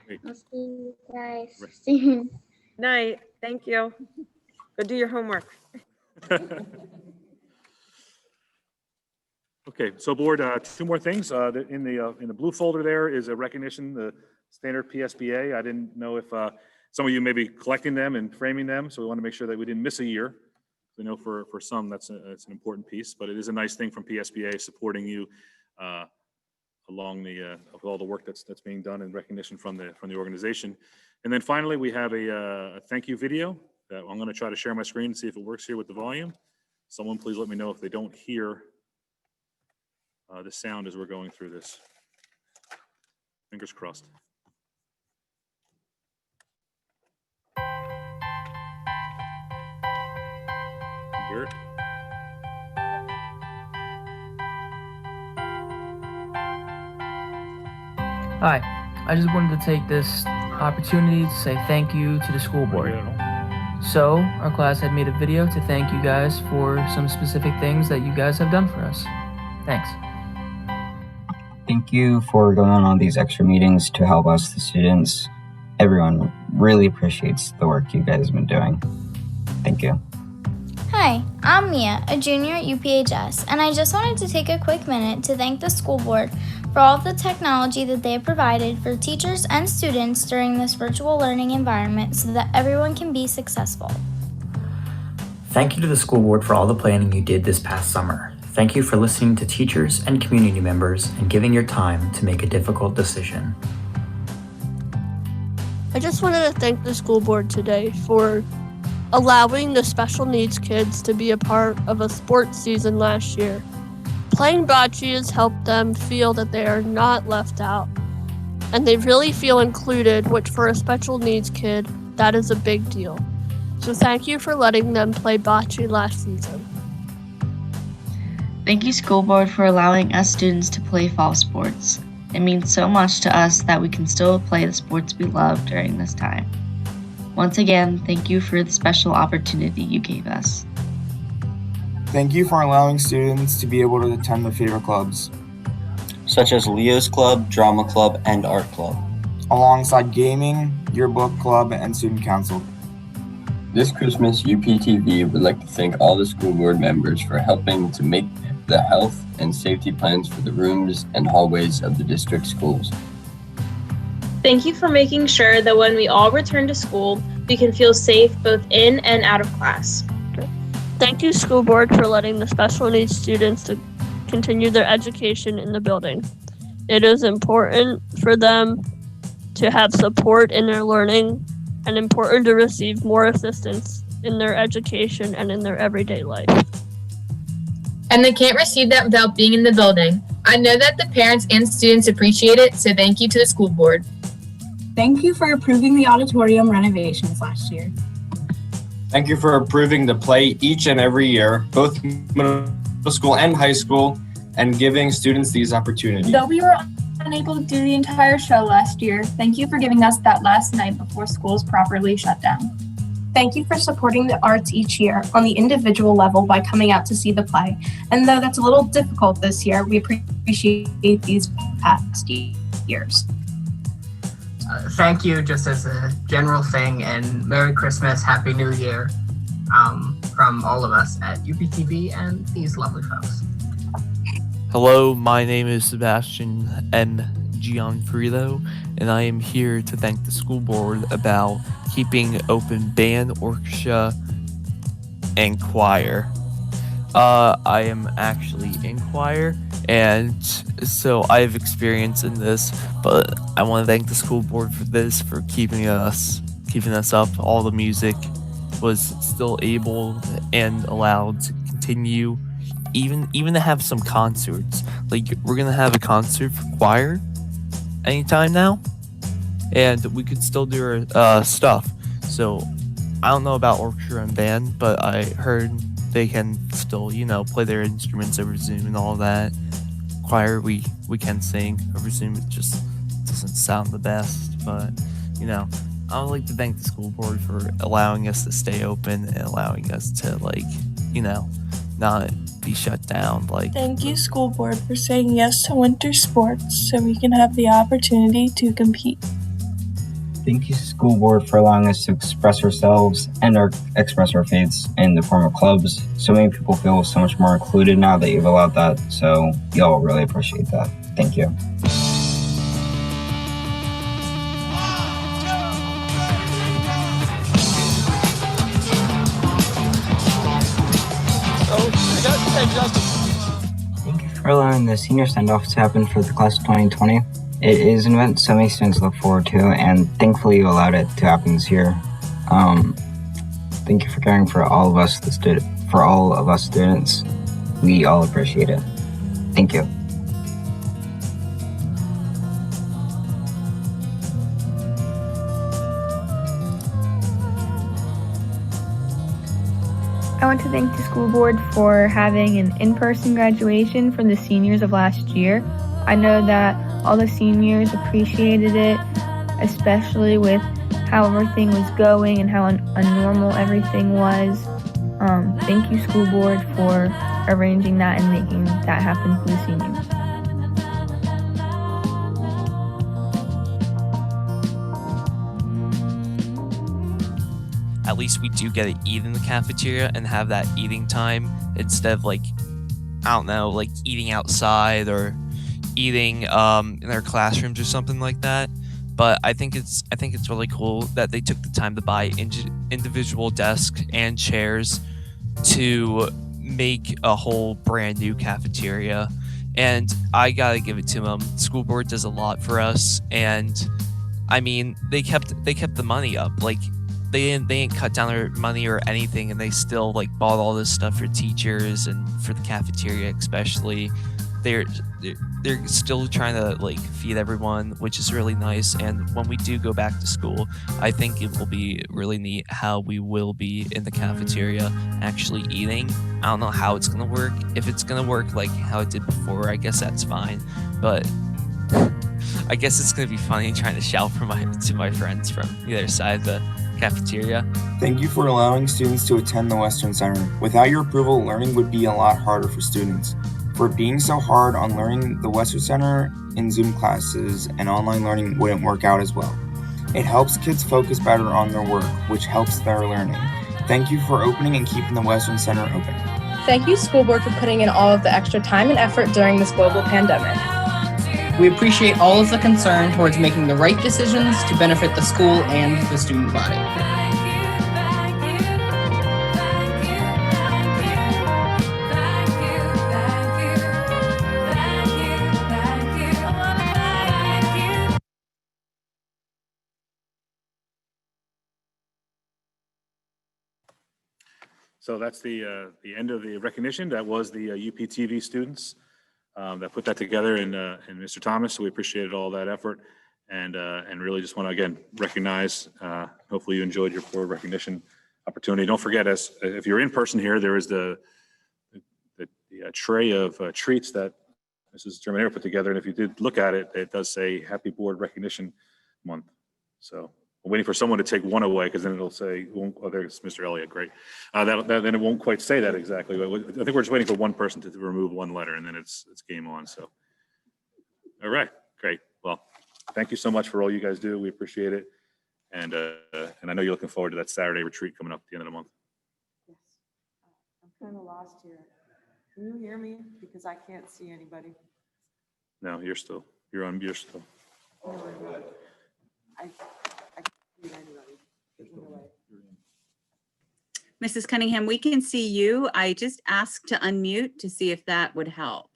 Great. I'll see you guys Right. soon. Night. Thank you. Go do your homework. Okay, so board, two more things. In the blue folder there is a recognition, the standard PSBA. I didn't know if some of you may be collecting them and framing them, so we want to make sure that we didn't miss a year. I know for some that's an important piece, but it is a nice thing from PSBA supporting you along the of all the work that's being done in recognition from the organization. And then finally, we have a thank you video that I'm going to try to share my screen and see if it works here with the volume. Someone please let me know if they don't hear the sound as we're going through this. Fingers crossed. Hear it? Hi, I just wanted to take this opportunity to say thank you to the school board. So, our class had made a video to thank you guys for some specific things that you guys have done for us. Thanks. Thank you for going on these extra meetings to help us, the students. Everyone really appreciates the work you guys have been doing. Thank you. Hi, I'm Mia, a junior at UPHS, and I just wanted to take a quick minute to thank the school board for all of the technology that they have provided for teachers and students during this virtual learning environment so that everyone can be successful. Thank you to the school board for all the planning you did this past summer. Thank you for listening to teachers and community members and giving your time to make a difficult decision. I just wanted to thank the school board today for allowing the special needs kids to be a part of a sports season last year. Playing bocce has helped them feel that they are not left out, and they really feel included, which for a special needs kid, that is a big deal. So thank you for letting them play bocce last season. Thank you, school board, for allowing us students to play fall sports. It means so much to us that we can still play the sports we love during this time. Once again, thank you for the special opportunity you gave us. Thank you for allowing students to be able to attend their favorite clubs, such as Leo's Club, Drama Club, and Art Club, alongside gaming, yearbook club, and student council. This Christmas, UPTV would like to thank all the school board members for helping to make the health and safety plans for the rooms and hallways of the district schools. Thank you for making sure that when we all return to school, we can feel safe both in and out of class. Thank you, school board, for letting the special needs students to continue their education in the building. It is important for them to have support in their learning and important to receive more assistance in their education and in their everyday life. And they can't receive that without being in the building. I know that the parents and students appreciate it, so thank you to the school board. Thank you for approving the auditorium renovations last year. Thank you for approving the play each and every year, both middle school and high school, and giving students these opportunities. Though we were unable to do the entire show last year, thank you for giving us that last night before schools properly shut down. Thank you for supporting the arts each year on the individual level by coming out to see the play. And though that's a little difficult this year, we appreciate these past years. Thank you just as a general thing, and Merry Christmas, Happy New Year from all of us at UPTV and these lovely folks. Hello, my name is Sebastian N. Gianfrido, and I am here to thank the school board about keeping open band, orchestra, and choir. I am actually in choir, and so I have experience in this, but I want to thank the school board for this, for keeping us up. All the music was still able and allowed to continue, even to have some concerts. Like, we're gonna have a concert for choir anytime now, and we could still do our stuff. So I don't know about orchestra and band, but I heard they can still, play their instruments over Zoom and all that. Choir, we can sing over Zoom. It just doesn't sound the best, but I would like to thank the school board for allowing us to stay open and allowing us to not be shut down. Thank you, school board, for saying yes to winter sports so we can have the opportunity to compete. Thank you, school board, for allowing us to express ourselves and express our faiths in the form of clubs. So many people feel so much more included now that you've allowed that. So y'all really appreciate that. Thank you. Thank you for allowing the senior send-off to happen for the class of 2020. It is an event so many students look forward to, and thankfully you allowed it to happen this year. Thank you for caring for all of us, students. We all appreciate it. Thank you. I want to thank the school board for having an in-person graduation for the seniors of last year. I know that all the seniors appreciated it, especially with how everything was going and how unnormal everything was. Thank you, school board, for arranging that and making that happen for the seniors. At least we do get to eat in the cafeteria and have that eating time instead of eating outside or eating in their classrooms or something like that. But I think it's really cool that they took the time to buy individual desks and chairs to make a whole brand new cafeteria. And I gotta give it to them. The school board does a lot for us, and I mean they kept the money up. They didn't cut down their money or anything, and they still bought all this stuff for teachers and for the cafeteria especially. They're still trying to feed everyone, which is really nice. And when we do go back to school, I think it will be really neat how we will be in the cafeteria actually eating. I don't know how it's gonna work. If it's gonna work like how it did before, I guess that's fine. But I guess it's gonna be funny trying to shout to my friends from the other side of the cafeteria. Thank you for allowing students to attend the Western Center. Without your approval, learning would be a lot harder for students. For being so hard on learning, the Western Center in Zoom classes and online learning wouldn't work out as well. It helps kids focus better on their work, which helps their learning. Thank you for opening and keeping the Western Center open. Thank you, school board, for putting in all of the extra time and effort during this global pandemic. We appreciate all of the concern towards making the right decisions to benefit the school and the student body. So that's the end of the recognition. That was the UPTV students that put that together, and Mr. Thomas. So we appreciated all that effort, and really just want to again recognize. Hopefully you enjoyed your board recognition opportunity. Don't forget, if you're in person here, there is the tray of treats that Mrs. Germanero put together, and if you did look at it, it does say Happy Board Recognition Month. So I'm waiting for someone to take one away because then it'll say, oh, there's Mr. Elliott, great. Then it won't quite say that exactly. But I think we're just waiting for one person to remove one letter and then it's game on. So, all right, great. Well, thank you so much for all you guys do. We appreciate it. And I know you're looking forward to that Saturday retreat coming up at the end of the month. Yes. I'm kind of lost here. Can you hear me? Because I can't see anybody. No, you're still. No, I'm not. I can't see anybody. Get me away. Mrs. Cunningham, we can see you. I just asked to unmute to see if that would help.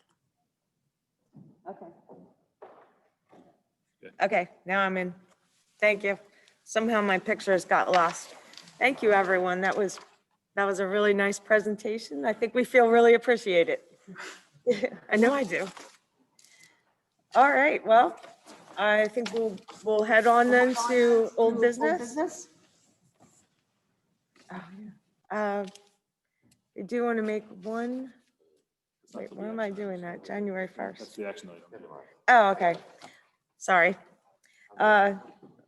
Okay. Okay, now I'm in. Thank you. Somehow my pictures got lost. Thank you, everyone. That was a really nice presentation. I think we feel really appreciated. I know I do. All right, well, I think we'll head on then to old business. Oh, yeah. I do want to make one. Wait, where am I doing that? January 1st. That's the action item. Oh, okay. Sorry.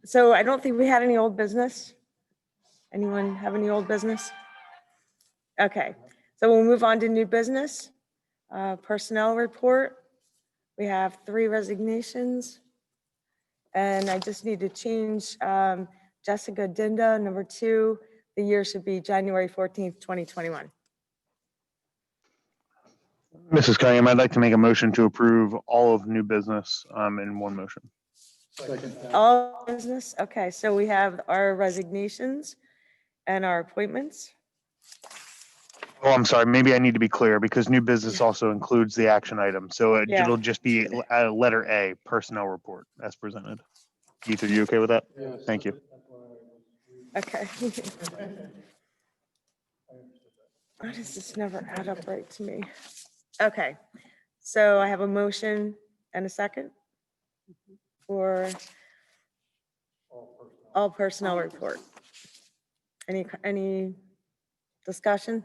So I don't think we had any old business. Anyone have any old business? Okay, so we'll move on to new business. Personnel report. We have 3 resignations. And I just need to change Jessica Dinda, number 2. The year should be January 14th, 2021. Mrs. Cunningham, I'd like to make a motion to approve all of new business in one motion. All business, okay, so we have our resignations and our appointments. Oh, I'm sorry. Maybe I need to be clear because new business also includes the action item. So Yeah. it'll just be letter A, personnel report as presented. Keith, are you okay with that? Yes. Thank you. Okay. Why does this never add up right to me? Okay, so I have a motion and a second for all personnel report. Any discussion?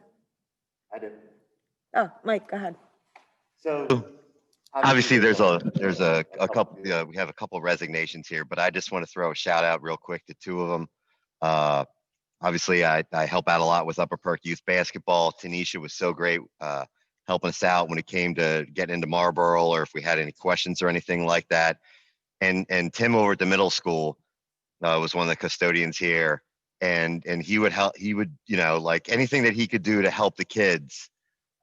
I did. Oh, Mike, go ahead. So obviously there's a couple, we have a couple of resignations here, but I just want to throw a shout out real quick to 2 of them. Obviously I help out a lot with Upper Perk Youth Basketball. Tanisha was so great helping us out when it came to getting into Marlboro or if we had any questions or anything like that. And Tim over at the middle school was one of the custodians here. And he would help, like anything that he could do to help the kids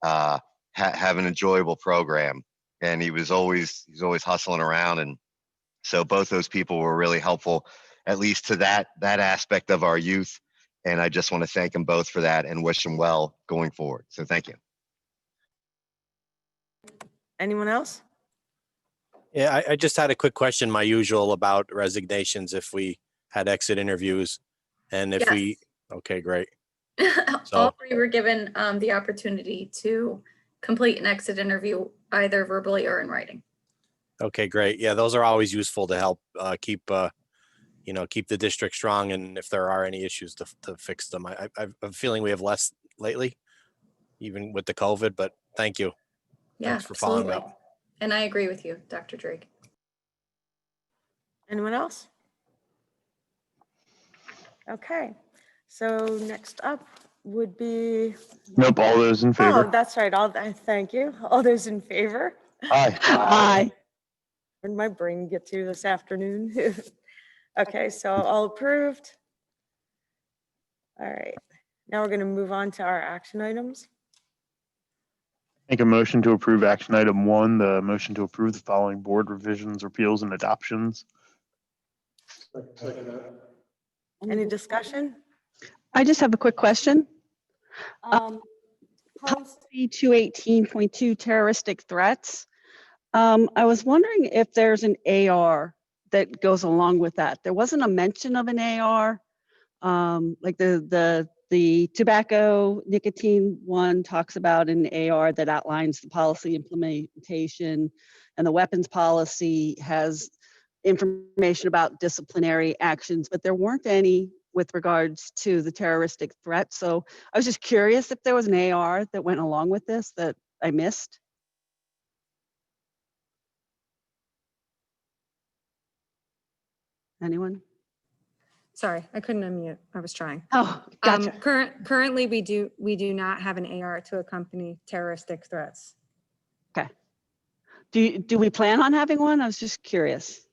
have an enjoyable program. And he's always hustling around. And so both those people were really helpful, at least to that aspect of our youth. And I just want to thank them both for that and wish them well going forward. So thank you. Anyone else? Yeah, I just had a quick question, my usual about resignations, if we had exit interviews and if okay, great. All 3 were given the opportunity to complete an exit interview either verbally or in writing. Okay, great. Yeah, those are always useful to help keep the district strong, and if there are any issues to fix them. I'm feeling we have less lately, even with the COVID, but thank you. Yeah, Thanks for following absolutely. up. And I agree with you, Dr. Drake. Anyone else? Okay, so next up would be. Nope, all those in favor. Oh, that's right. Thank you. All those in favor? Aye. Aye. Where did my brain get to this afternoon? Okay, so all approved. All right, now we're going to move on to our action items. Make a motion to approve action item 1, the motion to approve the following board revisions, repeals, and adoptions. Any discussion? I just have a quick question. Policy 218.2 terroristic threats. I was wondering if there's an AR that goes along with that. There wasn't a mention of an AR, like the tobacco nicotine one talks about an AR that outlines the policy implementation, and the weapons policy has information about disciplinary actions, but there weren't any with regards to the terroristic threat. So I was just curious if there was an AR that went along with this that I missed. Anyone? Sorry, I couldn't unmute. I was trying. Oh, gotcha. Currently, we do not have an AR to accompany terroristic threats. Okay. Do we plan on having one? I was just curious.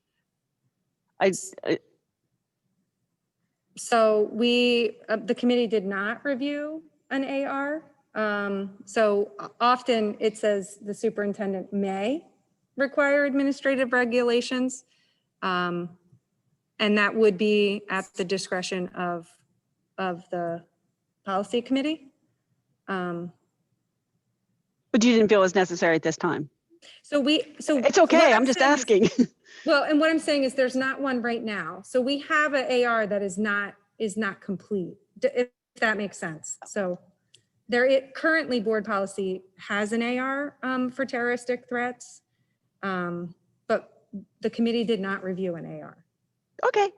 So we, the committee did not review an AR. So often it says the superintendent may require administrative regulations. And that would be at the discretion of the policy committee. But you didn't feel it was necessary at this time? So it's okay. I'm just asking. Well, and what I'm saying is there's not one right now. So we have an AR that is not complete, if that makes sense. So currently board policy has an AR for terroristic threats, but the committee did not review an AR. Okay.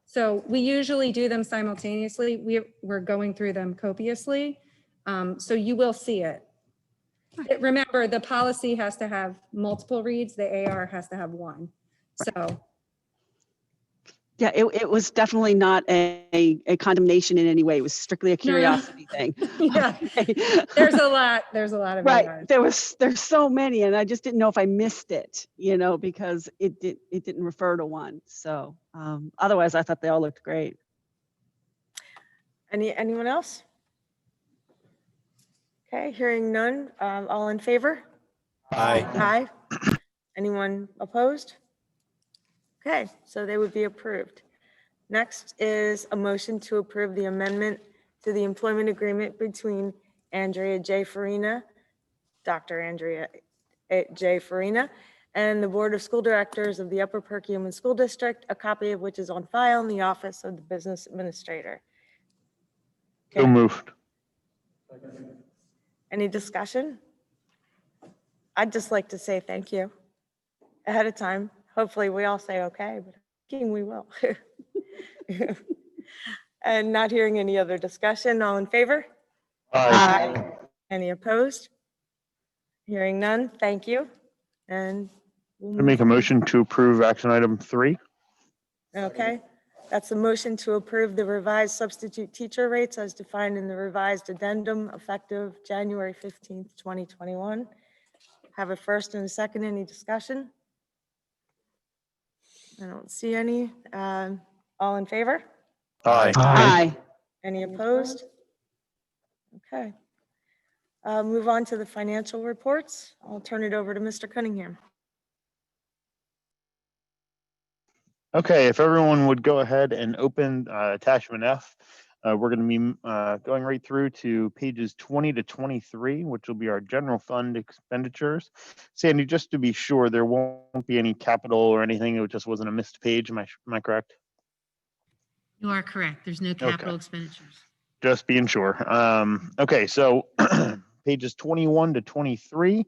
So we usually do them simultaneously. We're going through them copiously. So you will see it. Remember, the policy has to have multiple reads. The AR has to have one. So. Yeah, it was definitely not a condemnation in any way. It was strictly a curiosity thing. Yeah, okay. There's a lot of right. ARs. There's so many, and I just didn't know if I missed it, because it didn't refer to one. So otherwise, I thought they all looked great. Anyone else? Okay, hearing none. All in favor? Aye. Aye. Anyone opposed? Okay, so they would be approved. Next is a motion to approve the amendment to the employment agreement between Andrea J. Farina, Dr. Andrea J. Farina, and the Board of School Directors of the Upper Perkiomen School District, a copy of which is on file in the Office of the Business Administrator. So moved. Any discussion? I'd just like to say thank you ahead of time. Hopefully we all say okay, but I think we will. And not hearing any other discussion, all in favor? Aye. Any opposed? Hearing none, thank you. And I make a motion to approve action item 3. okay, that's a motion to approve the revised substitute teacher rates as defined in the revised addendum effective January 15th, 2021. Have a first and a second, any discussion? I don't see any. All in favor? Aye. Aye. Any opposed? Okay. Move on to the financial reports. I'll turn it over to Mr. Cunningham. Okay, if everyone would go ahead and open attachment F, we're going to be going right through to pages 20 to 23, which will be our general fund expenditures. Sandy, just to be sure, there won't be any capital or anything. It just wasn't a missed page. Am I correct? You are correct. There's no capital expenditures. Just being sure. Okay, so pages 21 to 23.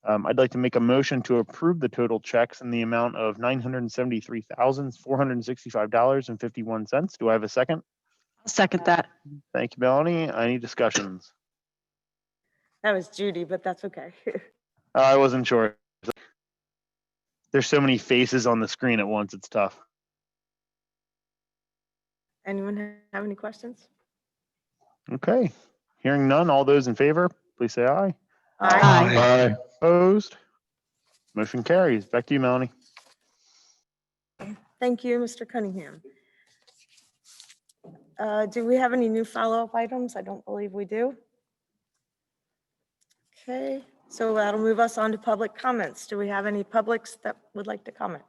I'd like to make a motion to approve the total checks in the amount of $973,465.51. Do I have a second? I'll second that. Thank you, Melanie. Any discussions? That was Judy, but that's okay. I wasn't sure. There's so many faces on the screen at once. It's tough. Anyone have any questions? Okay. Hearing none, all those in favor, please say aye. Aye. Aye. Opposed? Motion carries. Back to you, Melanie. Thank you, Mr. Cunningham. Do we have any new follow-up items? I don't believe we do. Okay, so that'll move us on to public comments. Do we have any publics that would like to comment?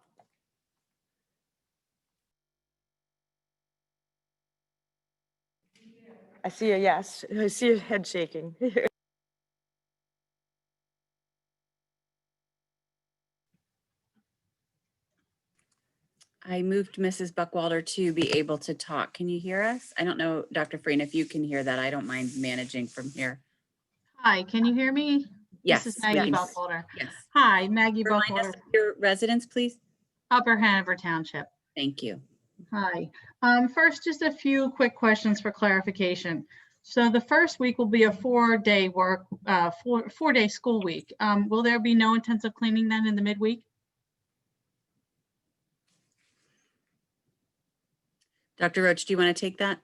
I see a yes. I see a head shaking. I moved Mrs. Buckwalter to be able to talk. Can you hear us? I don't know, Dr. Freen, if you can hear that. I don't mind managing from here. Hi, can you hear me? Yes. This is Maggie yes. Buckwalter. Yes. Hi, Maggie Remind us Buckwalter, of your residence, please. Upper Hanover Township. Thank you. Hi. First, just a few quick questions for clarification. So the first week will be a 4-day four-day school week. Will there be no intensive cleaning then in the midweek? Dr. Roach, do you want to take that?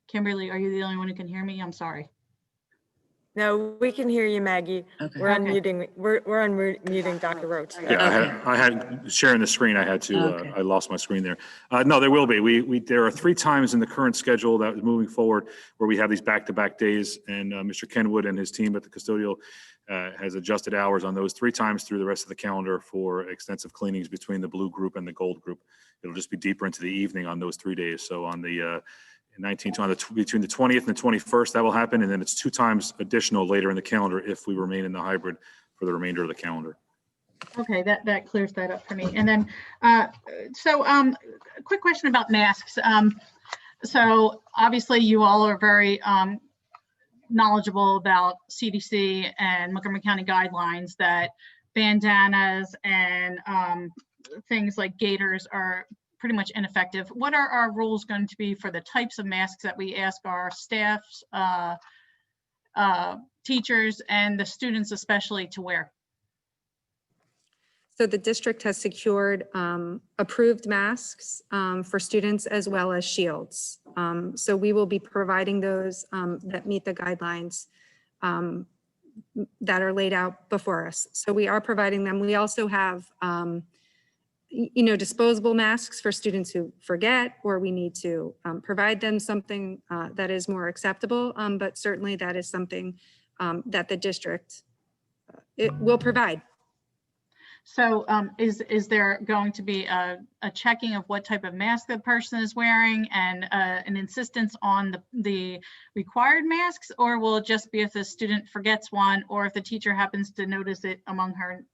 Kimberly, are you the only one who can hear me? I'm sorry. No, we can hear you, Maggie. Okay. We're unmuting, we're unmuting Dr. Roach. Yeah, I had sharing the screen. I had to. Okay. I lost my screen there. No, there will be. There are 3 times in the current schedule that is moving forward where we have these back-to-back days, and Mr. Kenwood and his team at the custodial has adjusted hours on those 3 times through the rest of the calendar for extensive cleanings between the blue group and the gold group. It'll just be deeper into the evening on those 3 days. So on the 19th, between the 20th and the 21st, that will happen, and then it's 2 times additional later in the calendar if we remain in the hybrid for the remainder of the calendar. Okay, that clears that up for me. And then, quick question about masks. So obviously you all are very knowledgeable about CDC and Montgomery County guidelines that bandanas and things like gaiters are pretty much ineffective. What are our rules going to be for the types of masks that we ask our staffs, teachers, and the students especially to wear? So the district has secured approved masks for students as well as shields. So we will be providing those that meet the guidelines that are laid out before us. So we are providing them. We also have disposable masks for students who forget, or we need to provide them something that is more acceptable. But certainly that is something that the district it will provide. So is there going to be a checking of what type of mask the person is wearing and an insistence on the required masks, or will it just be if the student forgets one, or if the teacher happens to notice it among her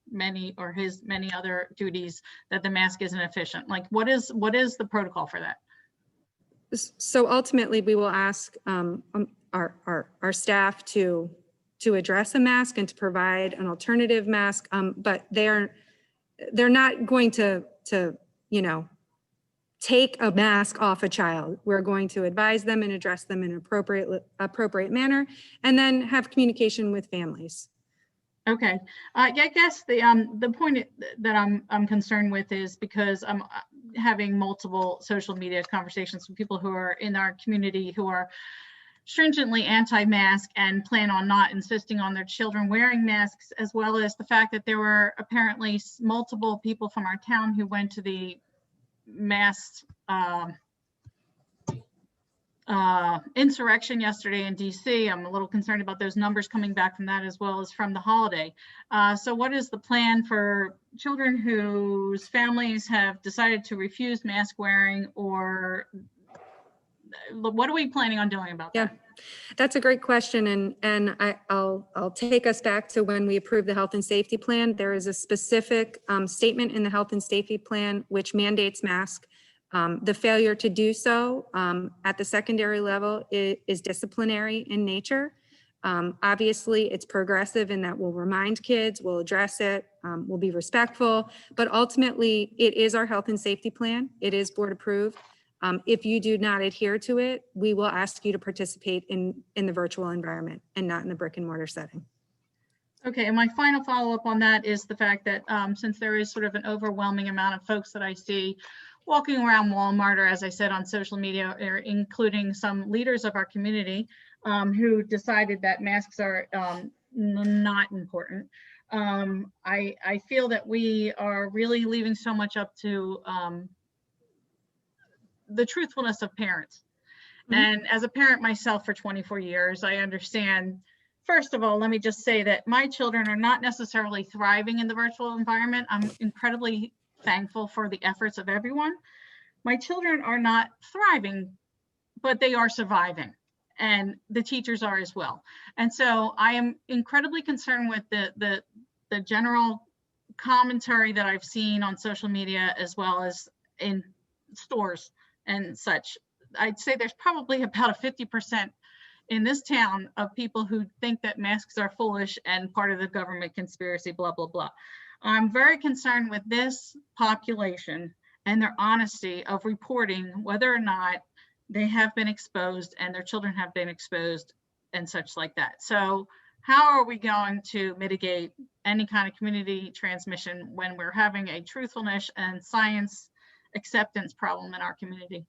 his many other duties that the mask isn't efficient? Like what is the protocol for that? So ultimately we will ask our staff to address a mask and to provide an alternative mask, but they're not going to take a mask off a child. We're going to advise them and address them in an appropriate manner, and then have communication with families. Okay, I guess the point that I'm concerned with is because I'm having multiple social media conversations with people who are in our community who are stringently anti-mask and plan on not insisting on their children wearing masks, as well as the fact that there were apparently multiple people from our town who went to the mass insurrection yesterday in DC. I'm a little concerned about those numbers coming back from that, as well as from the holiday. So what is the plan for children whose families have decided to refuse mask wearing, or what are we planning on doing about that? That's a great question, and I'll take us back to when we approved the health and safety plan. There is a specific statement in the health and safety plan which mandates mask. The failure to do so at the secondary level is disciplinary in nature. Obviously, it's progressive in that we'll remind kids, we'll address it, we'll be respectful, but ultimately it is our health and safety plan. It is board approved. If you do not adhere to it, we will ask you to participate in the virtual environment and not in the brick and mortar setting. Okay, and my final follow-up on that is the fact that since there is sort of an overwhelming amount of folks that I see walking around Walmart, or as I said on social media, including some leaders of our community who decided that masks are not important, I feel that we are really leaving so much up to the truthfulness of parents. Mm-hmm. And as a parent myself for 24 years, I understand, first of all, let me just say that my children are not necessarily thriving in the virtual environment. I'm incredibly thankful for the efforts of everyone. My children are not thriving, but they are surviving, and the teachers are as well. And so I am incredibly concerned with the general commentary that I've seen on social media, as well as in stores and such. I'd say there's probably about a 50% in this town of people who think that masks are foolish and part of the government conspiracy, blah, blah, blah. I'm very concerned with this population and their honesty of reporting whether or not they have been exposed and their children have been exposed and such like that. So how are we going to mitigate any kind of community transmission when we're having a truthfulness and science acceptance problem in our community?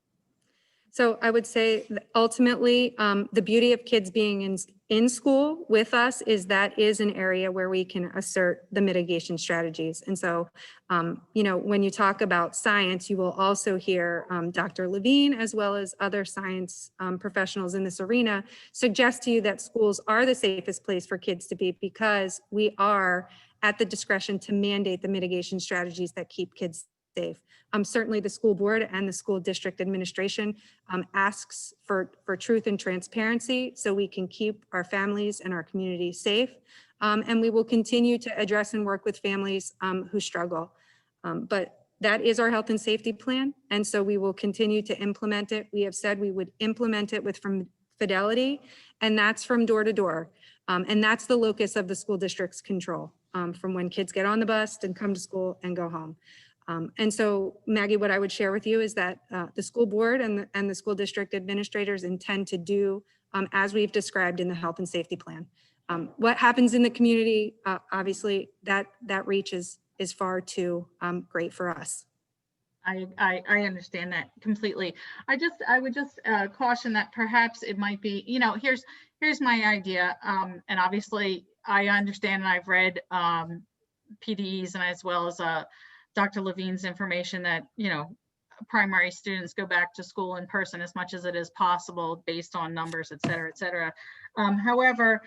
So I would say that ultimately, the beauty of kids being in school with us is that is an area where we can assert the mitigation strategies. And so, when you talk about science, you will also hear Dr. Levine, as well as other science professionals in this arena, suggest to you that schools are the safest place for kids to be because we are at the discretion to mandate the mitigation strategies that keep kids safe. Certainly the school board and the school district administration asks for truth and transparency so we can keep our families and our community safe. And we will continue to address and work with families who struggle. But that is our health and safety plan. And so we will continue to implement it. We have said we would implement it with fidelity, and that's from door to door. And that's the locus of the school district's control from when kids get on the bus and come to school and go home. And so, Maggie, what I would share with you is that the school board and the school district administrators intend to do as we've described in the health and safety plan. What happens in the community, obviously, that reach is far too great for us. I understand that completely. I would just caution that perhaps it might be, here's my idea. And obviously I understand and I've read PDEs and as well as Dr. Levine's information that, primary students go back to school in person as much as it is possible based on numbers, et cetera, et cetera. However,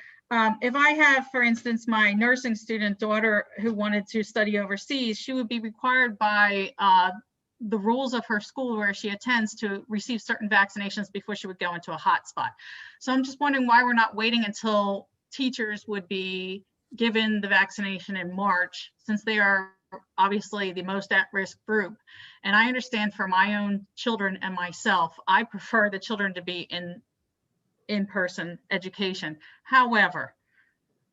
if I have, for instance, my nursing student daughter who wanted to study overseas, she would be required by the rules of her school where she attends to receive certain vaccinations before she would go into a hotspot. So I'm just wondering why we're not waiting until teachers would be given the vaccination in March, since they are obviously the most at-risk group. And I understand for my own children and myself, I prefer the children to be in person education. However,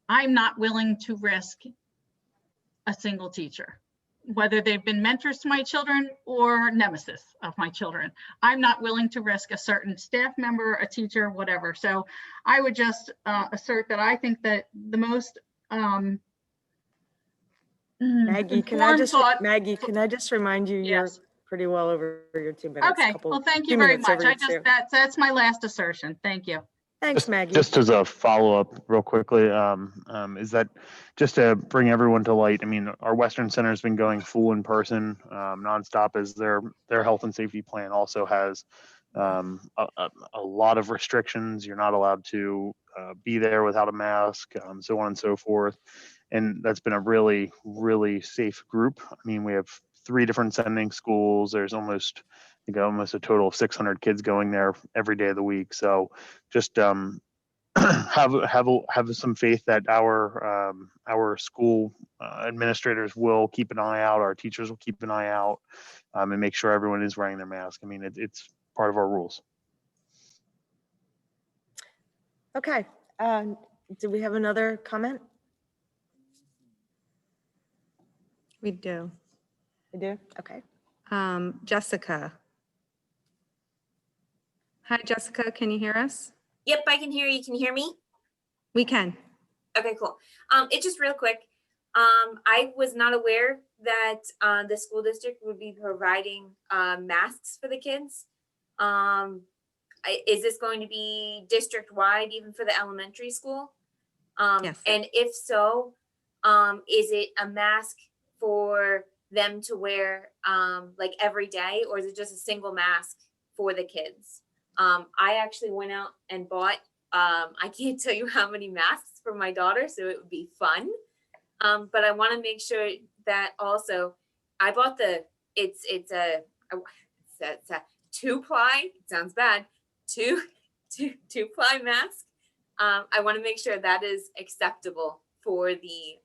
I'm not willing to risk a single teacher, whether they've been mentors to my children or nemesis of my children. I'm not willing to risk a certain staff member, a teacher, whatever. So I would just assert that I think that the most Maggie, can I just remind you, you're pretty well over your 2 minutes. Okay, well, thank you very much. That's my last assertion. Thank you. Thanks, Maggie. Just as a follow-up real quickly, is that just to bring everyone to light, I mean, our Western Center has been going full in person nonstop as their health and safety plan also has a lot of restrictions. You're not allowed to be there without a mask, so on and so forth. And that's been a really, really safe group. I mean, we have 3 different sending schools. There's almost a total of 600 kids going there every day of the week. So just have some faith that our school administrators will keep an eye out. Our teachers will keep an eye out and make sure everyone is wearing their mask. I mean, it's part of our rules. Okay. Do we have another comment? We do. We do? Okay. Jessica. Hi, Jessica. Can you hear us? Yep, I can hear you. Can you hear me? We can. Okay, cool. It's just real quick. I was not aware that the school district would be providing masks for the kids. Is this going to be district-wide, even for the elementary school? Yes. And if so, is it a mask for them to wear like every day, or is it just a single mask for the kids? I actually went out and bought, I can't tell you how many masks for my daughter, so it would be fun. But I want to make sure that also I bought it's a 2-ply, it sounds bad, two-ply mask. I want to make sure that is acceptable for the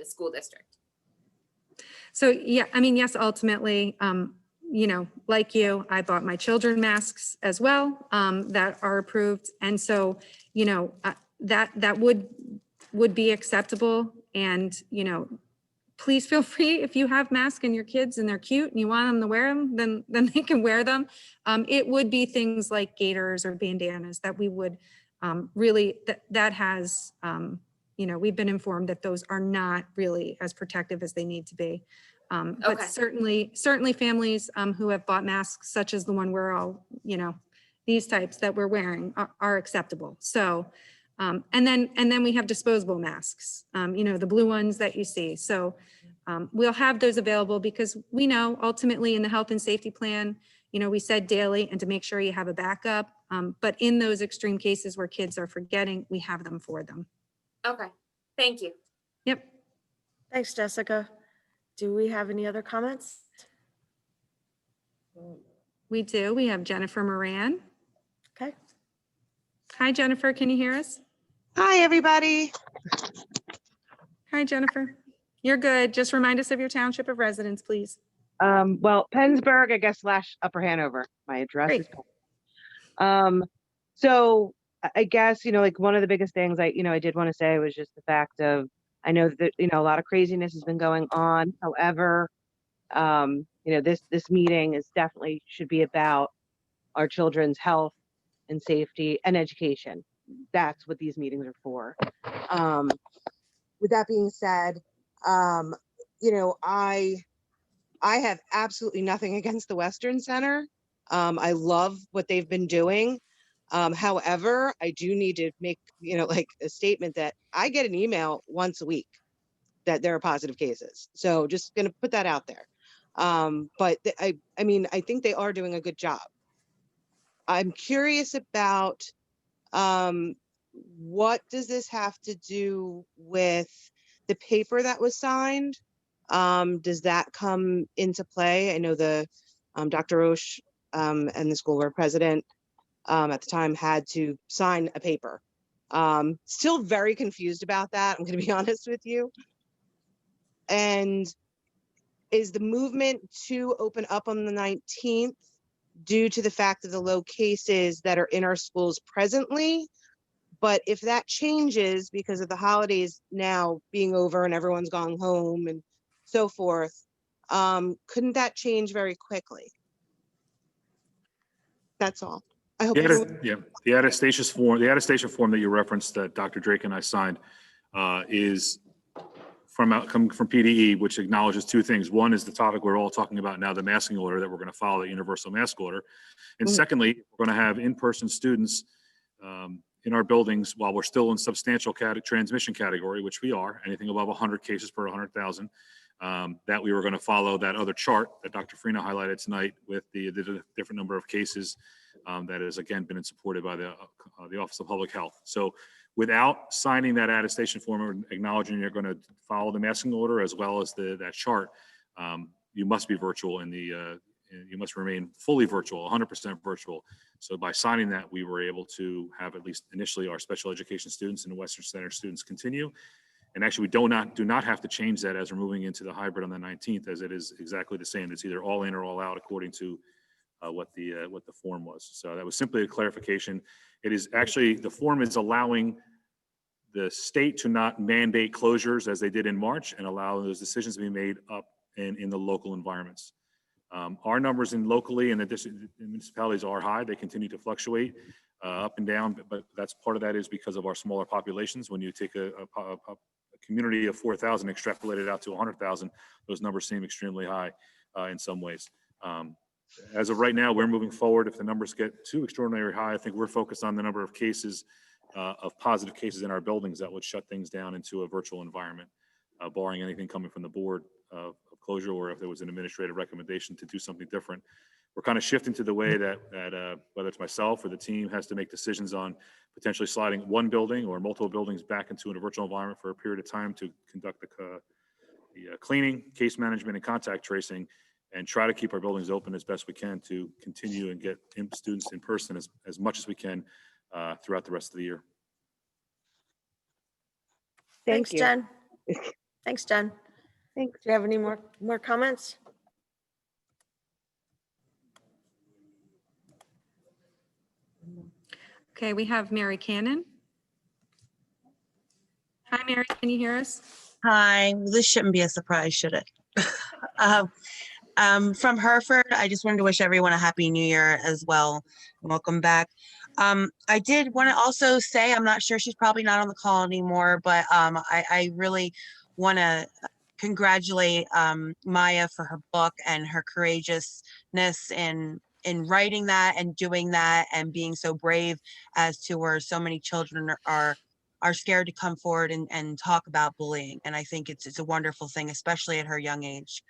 school district. So, yeah, I mean, yes, ultimately, like you, I bought my children masks as well that are approved. And so, that would be acceptable. And, please feel free, if you have masks and your kids and they're cute and you want them to wear them, then they can wear them. It would be things like gaiters or bandanas that we would really that has, we've been informed that those are not really as protective as they need to be. But certainly families who have bought masks, such as the one we're all, these types that we're wearing are acceptable. So, and then we have disposable masks, the blue ones that you see. So we'll have those available because we know ultimately in the health and safety plan, we said daily and to make sure you have a backup. But in those extreme cases where kids are forgetting, we have them for them. Okay, thank you. Yep. Thanks, Jessica. Do we have any other comments? We do. We have Jennifer Moran. Okay. Hi, Jennifer. Can you hear us? Hi, everybody. Hi, Jennifer. You're good. Just remind us of your township of residence, please. Well, Pennsburg, I guess, / Upper Hanover. My address Great. is. So I guess, like one of the biggest things I did want to say was just the fact of, I know that, a lot of craziness has been going on. However, this meeting is definitely should be about our children's health and safety and education. That's what these meetings are for. With that being said, I have absolutely nothing against the Western Center. I love what they've been doing. However, I do need to make, like a statement that I get an email once a week that there are positive cases. So just going to put that out there. But I think they are doing a good job. I'm curious about what does this have to do with the paper that was signed? Does that come into play? I know the Dr. Osh and the school board president at the time had to sign a paper. Still very confused about that. I'm going to be honest with you. And is the movement to open up on the 19th due to the fact of the low cases that are in our schools presently? But if that changes because of the holidays now being over and everyone's gone home and so forth, couldn't that change very quickly? That's all. I hope. The attestation form that you referenced that Dr. Drake and I signed is coming from PDE, which acknowledges two things. One is the topic we're all talking about now, the masking order, that we're going to follow the universal mask order. And secondly, we're going to have in-person students in our buildings while we're still in substantial transmission category, which we are, anything above 100 cases per 100,000, that we were going to follow that other chart that Dr. Farina highlighted tonight with the different number of cases that has again been supported by the Office of Public Health. So without signing that attestation form or acknowledging you're going to follow the masking order as well as that chart, you must be virtual and you must remain fully virtual, 100% virtual. So by signing that, we were able to have at least initially our special education students and the Western Center students continue. And actually, we do not have to change that as we're moving into the hybrid on the 19th, as it is exactly the same. It's either all in or all out according to what the form was. So that was simply a clarification. It is actually, the form is allowing the state to not mandate closures as they did in March and allow those decisions to be made up in the local environments. Our numbers locally and the municipalities are high. They continue to fluctuate up and down, but that's part of that is because of our smaller populations. When you take a community of 4,000 extrapolated out to 100,000, those numbers seem extremely high in some ways. As of right now, we're moving forward. If the numbers get too extraordinarily high, I think we're focused on the number of cases, of positive cases in our buildings that would shut things down into a virtual environment, barring anything coming from the board of closure, or if there was an administrative recommendation to do something different. We're kind of shifting to the way that whether it's myself or the team has to make decisions on potentially sliding one building or multiple buildings back into a virtual environment for a period of time to conduct the cleaning, case management, and contact tracing, and try to keep our buildings open as best we can to continue and get students in person as much as we can throughout the rest of the year. Thanks, Jen. Thanks, Jen. Thanks. Do you have any more comments? Okay, we have Mary Cannon. Hi, Mary, can you hear us? Hi, this shouldn't be a surprise, should it? From Hereford, I just wanted to wish everyone a happy new year as well. Welcome back. I did want to also say, I'm not sure, she's probably not on the call anymore, but I really want to congratulate Maya for her book and her courageousness in writing that and doing that and being so brave as to where so many children are scared to come forward and talk about bullying. And I think it's a wonderful thing, especially at her young age.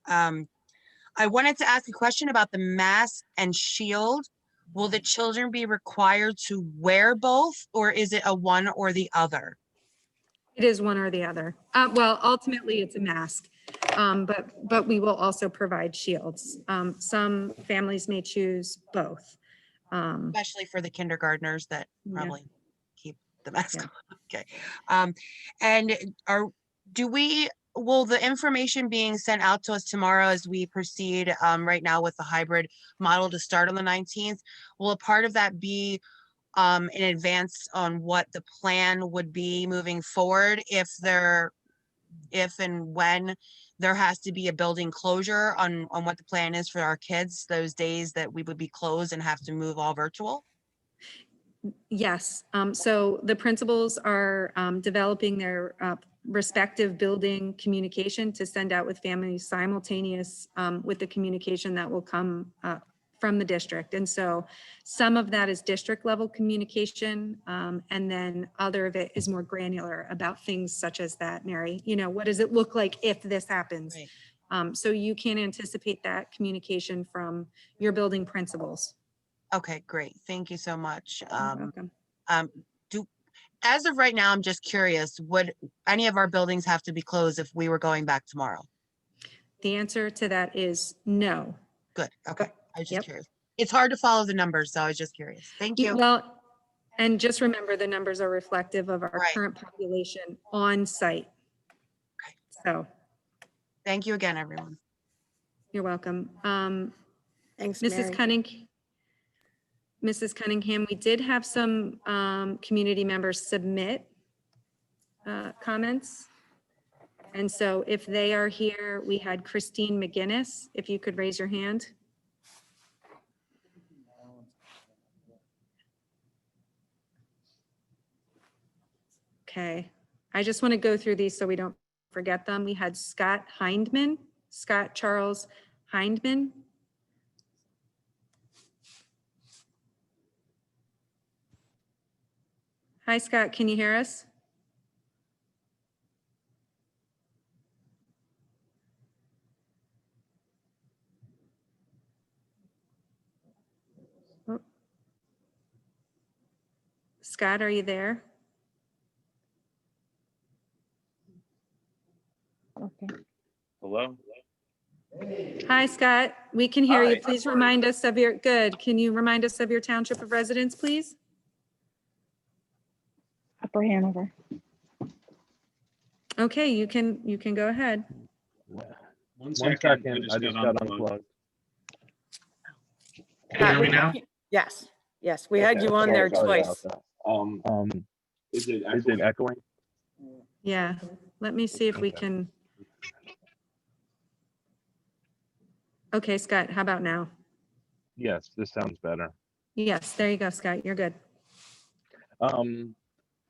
I wanted to ask a question about the mask and shield. Will the children be required to wear both, or is it a one or the other? It is one or the other. Well, ultimately it's a mask, but we will also provide shields. Some families may choose both. Especially for the kindergartners that Yeah. probably keep the mask Yeah. on. Okay. And will the information being sent out to us tomorrow as we proceed right now with the hybrid model to start on the 19th, will a part of that be in advance on what the plan would be moving forward if and when there has to be a building closure on what the plan is for our kids, those days that we would be closed and have to move all virtual? Yes, so the principals are developing their respective building communication to send out with families simultaneous with the communication that will come from the district. And so some of that is district level communication, and then other of it is more granular about things such as that, Mary. You know, what does it look like if this happens? Right. So you can anticipate that communication from your building principals. Okay, great. Thank you so much. You're welcome. As of right now, I'm just curious, would any of our buildings have to be closed if we were going back tomorrow? The answer to that is no. Good. Okay. I was just Yep. curious. It's hard to follow the numbers, so I was just curious. Thank you. Well, and just remember the numbers are reflective of our Right. current population on site. Okay. So Thank you again, everyone. you're welcome. Thanks, Mrs. Mary. Mrs. Cunningham, we did have some community members submit comments. And so if they are here, we had Christine McGinnis, if you could raise your hand. Okay, I just want to go through these so we don't forget them. We had Scott Hindman, Scott Charles Hindman. Hi, Scott, can you hear us? Oh. Scott, are you there? Okay. Hello? Hi, Scott. We can hear you. Hi. Please remind us of your, good. Can you remind us of your township of residence, please? Upper Hanover. Okay, you can go ahead. One second, I just got unplugged. Can you hear me now? Yes, yes, we had you on there twice. Is it echoing? Yeah, let me see if we can. Okay, Scott, how about now? Yes, this sounds better. Yes, there you go, Scott. You're good.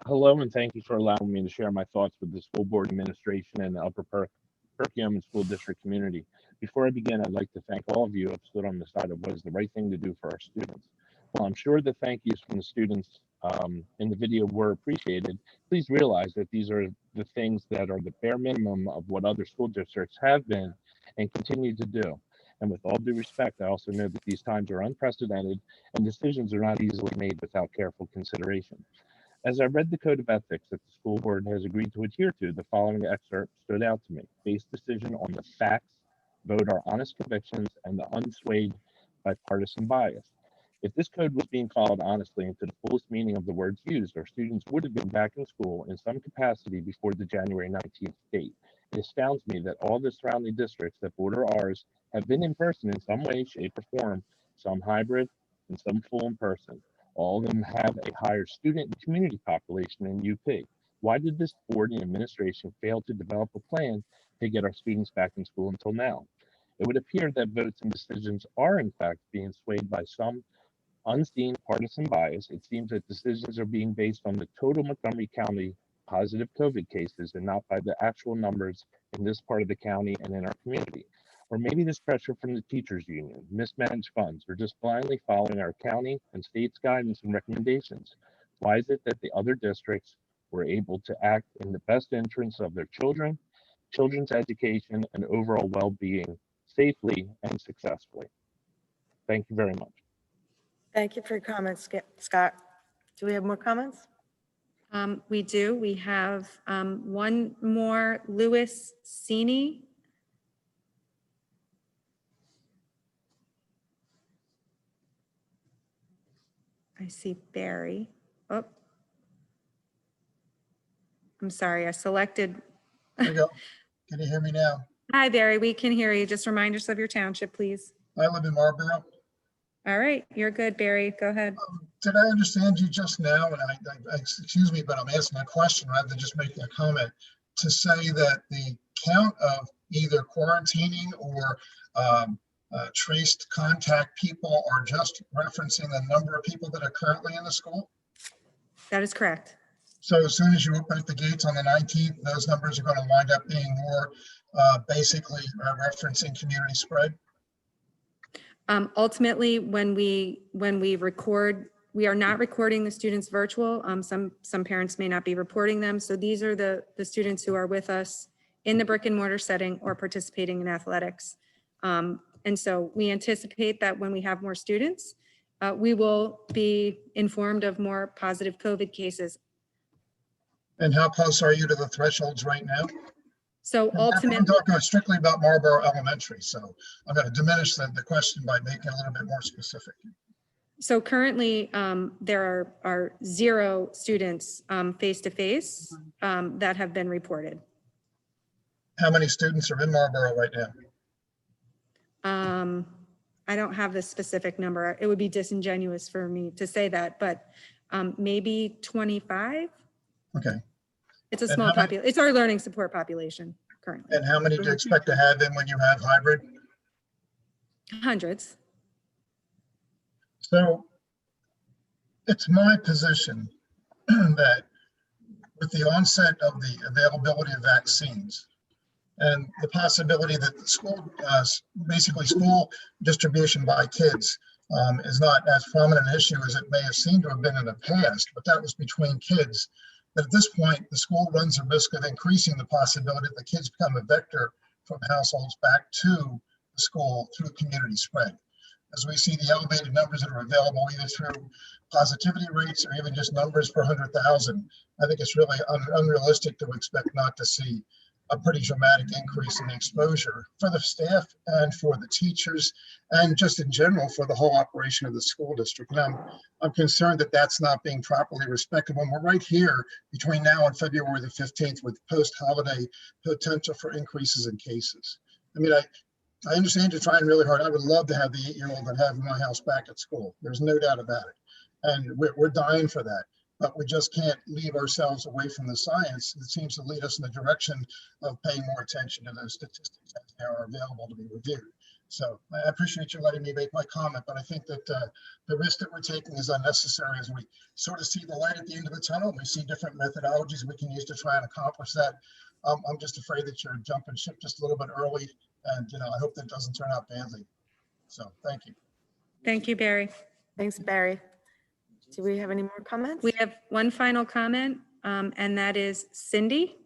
Hello, and thank you for allowing me to share my thoughts with the school board administration and the Upper Perkiomen School District community. Before I begin, I'd like to thank all of you who have stood on the side of what is the right thing to do for our students. While I'm sure the thank yous from the students in the video were appreciated, please realize that these are the things that are the bare minimum of what other school districts have been and continue to do. And with all due respect, I also know that these times are unprecedented and decisions are not easily made without careful consideration. As I read the code of ethics that the school board has agreed to adhere to, the following excerpt stood out to me. Based decision on the facts, vote our honest convictions, and the unswayed by partisan bias. If this code was being followed honestly and to the fullest meaning of the words used, our students would have been back in school in some capacity before the January 19th date. It astounds me that all the surrounding districts that border ours have been in person in some way, shape, or form, some hybrid and some full in person. All of them have a higher student and community population than UP. Why did this board and administration fail to develop a plan to get our students back in school until now? It would appear that votes and decisions are in fact being swayed by some unseen partisan bias, it seems that decisions are being based on the total Montgomery County positive COVID cases and not by the actual numbers in this part of the county and in our community. Or maybe this pressure from the teachers union, mismanaged funds, or just blindly following our county and state's guidance and recommendations. Why is it that the other districts were able to act in the best interest of their children, children's education, and overall well-being safely and successfully? Thank you very much. Thank you for your comments, Scott. Do we have more comments? We do. We have one more, Louis Sini. I see Barry. Oh, I'm sorry. I selected. There you go. Can you hear me now? Hi, Barry. We can hear you. Just remind us of your township, please. I live in Marlboro. All right. You're good, Barry. Go ahead. Did I understand you just now? And excuse me, but I'm asking a question rather than just making a comment, to say that the count of either quarantining or traced contact people are just referencing the number of people that are currently in the school? That is correct. So as soon as you open up the gates on the 19th, those numbers are going to wind up being more basically referencing community spread? Ultimately, when we record, we are not recording the students virtual. Some parents may not be reporting them. So these are the students who are with us in the brick and mortar setting or participating in athletics. And so we anticipate that when we have more students, we will be informed of more positive COVID cases. And how close are you to the thresholds right now? So ultimately, I'm talking strictly about Marlboro Elementary. So I'm going to diminish the question by making it a little bit more specific. So currently, there are 0 students face-to-face that have been reported. How many students are in Marlboro right now? I don't have the specific number. It would be disingenuous for me to say that, but maybe 25. Okay. It's a small population. It's our learning support population currently. And how many do you expect to have in when you have hybrid? Hundreds. So it's my position that with the onset of the availability of vaccines and the possibility that the school, basically school distribution by kids is not as prominent an issue as it may have seemed to have been in the past, but that was between kids. But at this point, the school runs a risk of increasing the possibility that the kids become a vector from households back to the school through community spread. As we see the elevated numbers that are available either through positivity rates or even just numbers per 100,000, I think it's really unrealistic to expect not to see a pretty dramatic increase in exposure for the staff and for the teachers and just in general for the whole operation of the school district. And I'm concerned that that's not being properly respected when we're right here between now and February the 15th with post-holiday potential for increases in cases. I mean, I understand you're trying really hard. I would love to have the 8-year-old that have in my house back at school. There's no doubt about it. And we're dying for that. But we just can't leave ourselves away from the science that seems to lead us in the direction of paying more attention to those statistics as they are available to be reviewed. So I appreciate you letting me make my comment, but I think that the risk that we're taking is unnecessary as we sort of see the light at the end of the tunnel. We see different methodologies we can use to try and accomplish that. I'm just afraid that you're jumping ship just a little bit early, and I hope that doesn't turn out badly. So thank you. Thank you, Barry. Thanks, Barry. Do we have any more comments? We have one final comment, and that is Cindy.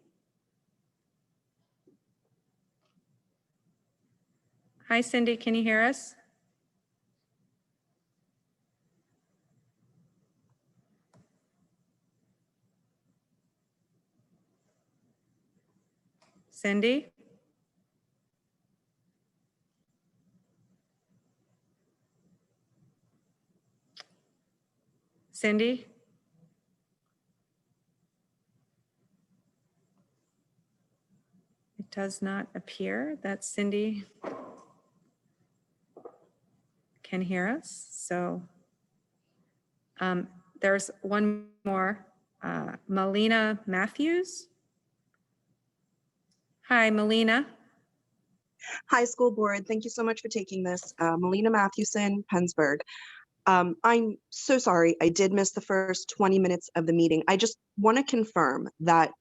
Hi, Cindy, can you hear us? Cindy? Cindy? It does not appear that Cindy can hear us. So there's one more, Melina Matthews. Hi, Melina. Hi, school board. Thank you so much for taking this. Melina Matthewson, Pennsburg. I'm so sorry. I did miss the first 20 minutes of the meeting. I just want to confirm that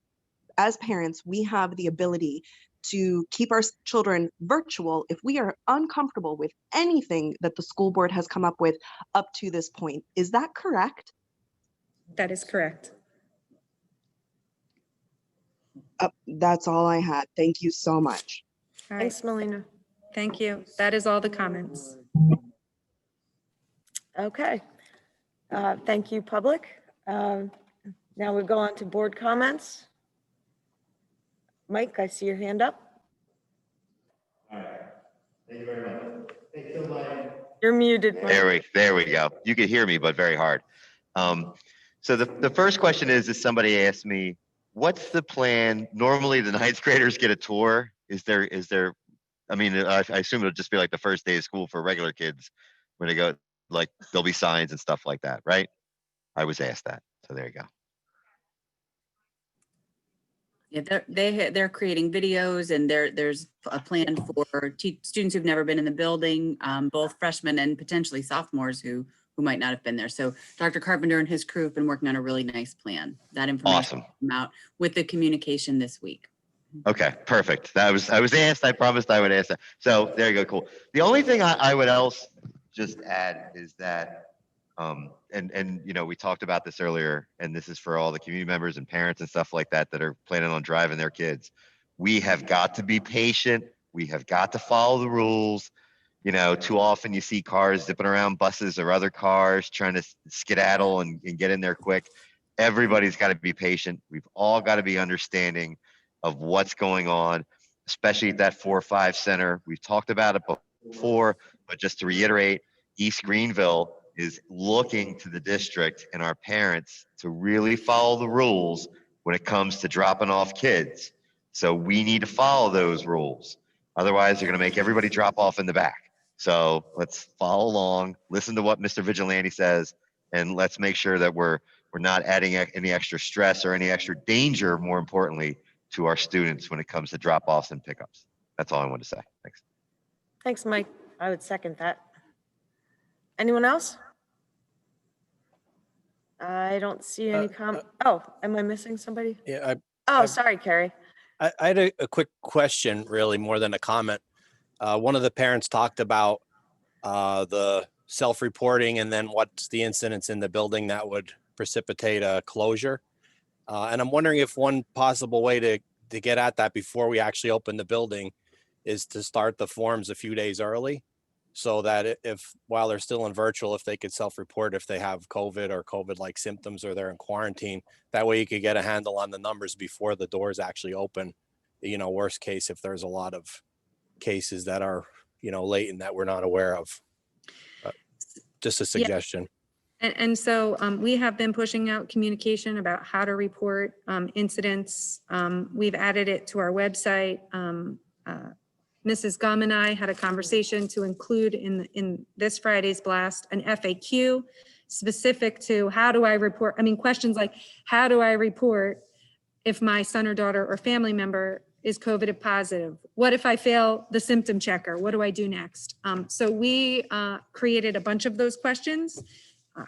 as parents, we have the ability to keep our children virtual if we are uncomfortable with anything that the school board has come up with up to this point. Is that correct? That is correct. That's all I had. Thank you so much. All right. Thanks, Melina. Thank you. That is all the comments. Okay. Thank you, public. Now we go on to board comments. Mike, I see your hand up. All right. Thank you very much. Hey, so You're muted, Mike. there we go. You could hear me, but very hard. So the first question is somebody asked me, what's the plan? Normally the ninth graders get a tour. Is there, I mean, I assume it'll just be like the first day of school for regular kids when they go, like there'll be signs and stuff like that, right? I was asked that. So there you go. Yeah, they're creating videos, and there's a plan for students who've never been in the building, both freshmen and potentially sophomores who might not have been there. So Dr. Carpenter and his crew have been working on a really nice plan. That information Awesome. will come out with the communication this week. Okay, perfect. I was asked, I promised I would ask that. So there you go, cool. The only thing I would else just add is that, and you know, we talked about this earlier, and this is for all the community members and parents and stuff like that are planning on driving their kids. We have got to be patient. We have got to follow the rules. You know, too often you see cars zipping around buses or other cars trying to skedaddle and get in there quick. Everybody's got to be patient. We've all got to be understanding of what's going on, especially at that 4-5 center. We've talked about it before, but just to reiterate, East Greenville is looking to the district and our parents to really follow the rules when it comes to dropping off kids. So we need to follow those rules. Otherwise, they're going to make everybody drop off in the back. So let's follow along, listen to what Mr. Vigilante says, and let's make sure that we're not adding any extra stress or any extra danger, more importantly, to our students when it comes to drop-offs and pickups. That's all I wanted to say. Thanks. Thanks, Mike. I would second that. Anyone else? I don't see any Oh, am I missing somebody? Yeah. Sorry, Carrie. I had a quick question, really, more than a comment. One of the parents talked about the self-reporting and then what's the incidents in the building that would precipitate a closure. And I'm wondering if one possible way to get at that before we actually open the building is to start the forms a few days early, so that if while they're still in virtual, if they could self-report if they have COVID or COVID-like symptoms or they're in quarantine, that way you could get a handle on the numbers before the doors actually open. You know, worst case, if there's a lot of cases that are, you know, latent that we're not aware of. Just a suggestion. Yeah. And so we have been pushing out communication about how to report incidents. We've added it to our website. Mrs. Gum and I had a conversation to include in this Friday's blast an FAQ specific to how do I report? I mean, questions like, how do I report if my son or daughter or family member is COVID positive? What if I fail the symptom checker? What do I do next? So we created a bunch of those questions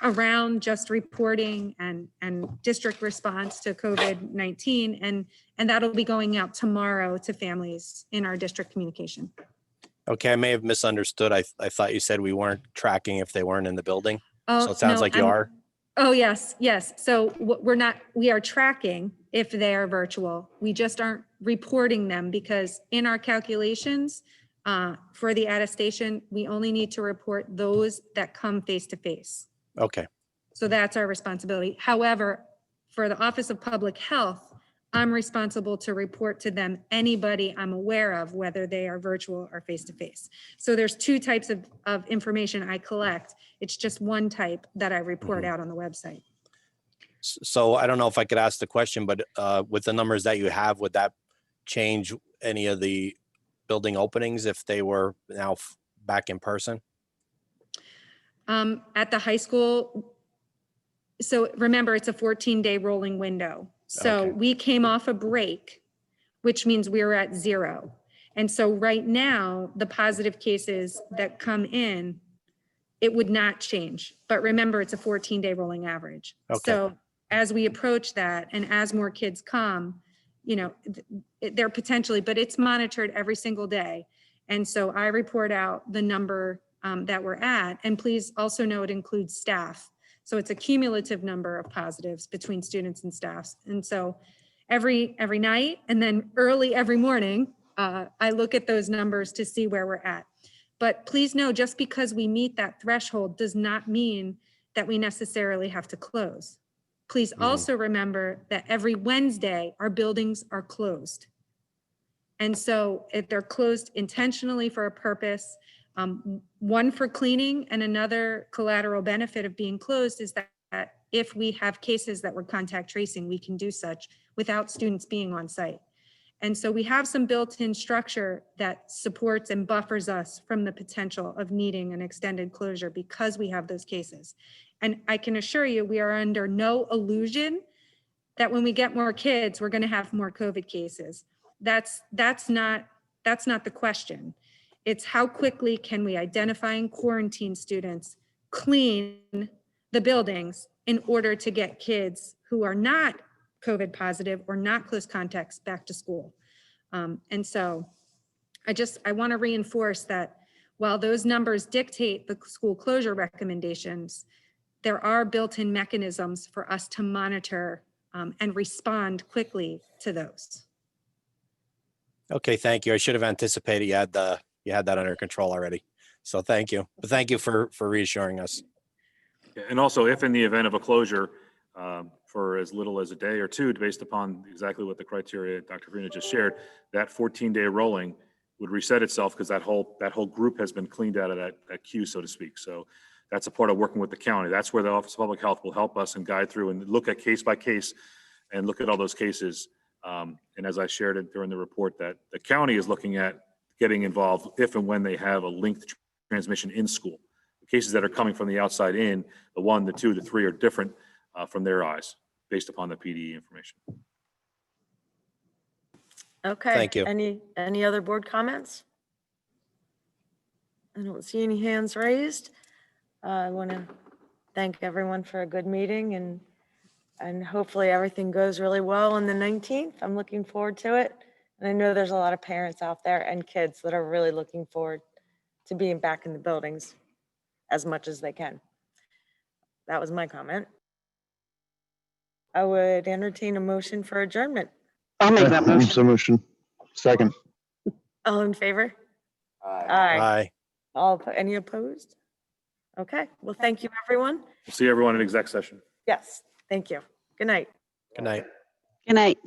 around just reporting and district response to COVID-19. And that'll be going out tomorrow to families in our district communication. Okay, I may have misunderstood. I thought you said we weren't tracking if they weren't in the building. Oh, so it sounds no, like you are. Oh, yes. So we are tracking if they are virtual. We just aren't reporting them because in our calculations for the attestation, we only need to report those that come face to face. Okay. So that's our responsibility. However, for the Office of Public Health, I'm responsible to report to them anybody I'm aware of, whether they are virtual or face-to-face. So there's two types of information I collect. It's just one type that I report out on the website. So I don't know if I could ask the question, but with the numbers that you have, would that change any of the building openings if they were now back in person? At the high school, so remember, it's a 14-day rolling window. So we came off a break, which means we were at 0. And so right now, the positive cases that come in it would not change. But remember, it's a 14-day rolling average. Okay. So as we approach that and as more kids come, you know, they're potentially, but it's monitored every single day. And so I report out the number that we're at. And please also know it includes staff. So it's a cumulative number of positives between students and staffs. And so every night and then early every morning, I look at those numbers to see where we're at. But please know, just because we meet that threshold does not mean that we necessarily have to close. Please also remember that every Wednesday, our buildings are closed. And so if they're closed intentionally for a purpose, one for cleaning, and another collateral benefit of being closed is that if we have cases that we're contact tracing, we can do such without students being on site. And so we have some built-in structure that supports and buffers us from the potential of needing an extended closure because we have those cases. And I can assure you, we are under no illusion that when we get more kids, we're going to have more COVID cases. That's not the question. It's how quickly can we identify and quarantine students, clean the buildings in order to get kids who are not COVID positive or not close contacts back to school. And so I want to reinforce that while those numbers dictate the school closure recommendations, there are built-in mechanisms for us to monitor and respond quickly to those. Okay, thank you. I should have anticipated you had that under control already. So thank you. But thank you for reassuring us. Yeah, and also, if in the event of a closure for as little as a day or two, based upon exactly what the criteria Dr. Farina just shared, that 14-day rolling would reset itself because that whole group has been cleaned out of that queue, so to speak. So that's a part of working with the county. That's where the Office of Public Health will help us and guide through and look at case by case and look at all those cases. And as I shared it during the report, that the county is looking at getting involved if and when they have a linked transmission in school. The cases that are coming from the outside in, the 1, the 2, the 3 are different from their eyes based upon the PDE information. Okay. Thank you. Any other board comments? I don't see any hands raised. I want to thank everyone for a good meeting and hopefully everything goes really well on the 19th. I'm looking forward to it. And I know there's a lot of parents out there and kids that are really looking forward to being back in the buildings as much as they can. That was my comment. I would entertain a motion for adjournment. I'll make that motion. So motion. Second. All in favor? Aye. Bye. Any opposed? Okay, well, thank you, everyone. We'll see everyone in exec session. Yes, thank you. Good night. Good night. Good night.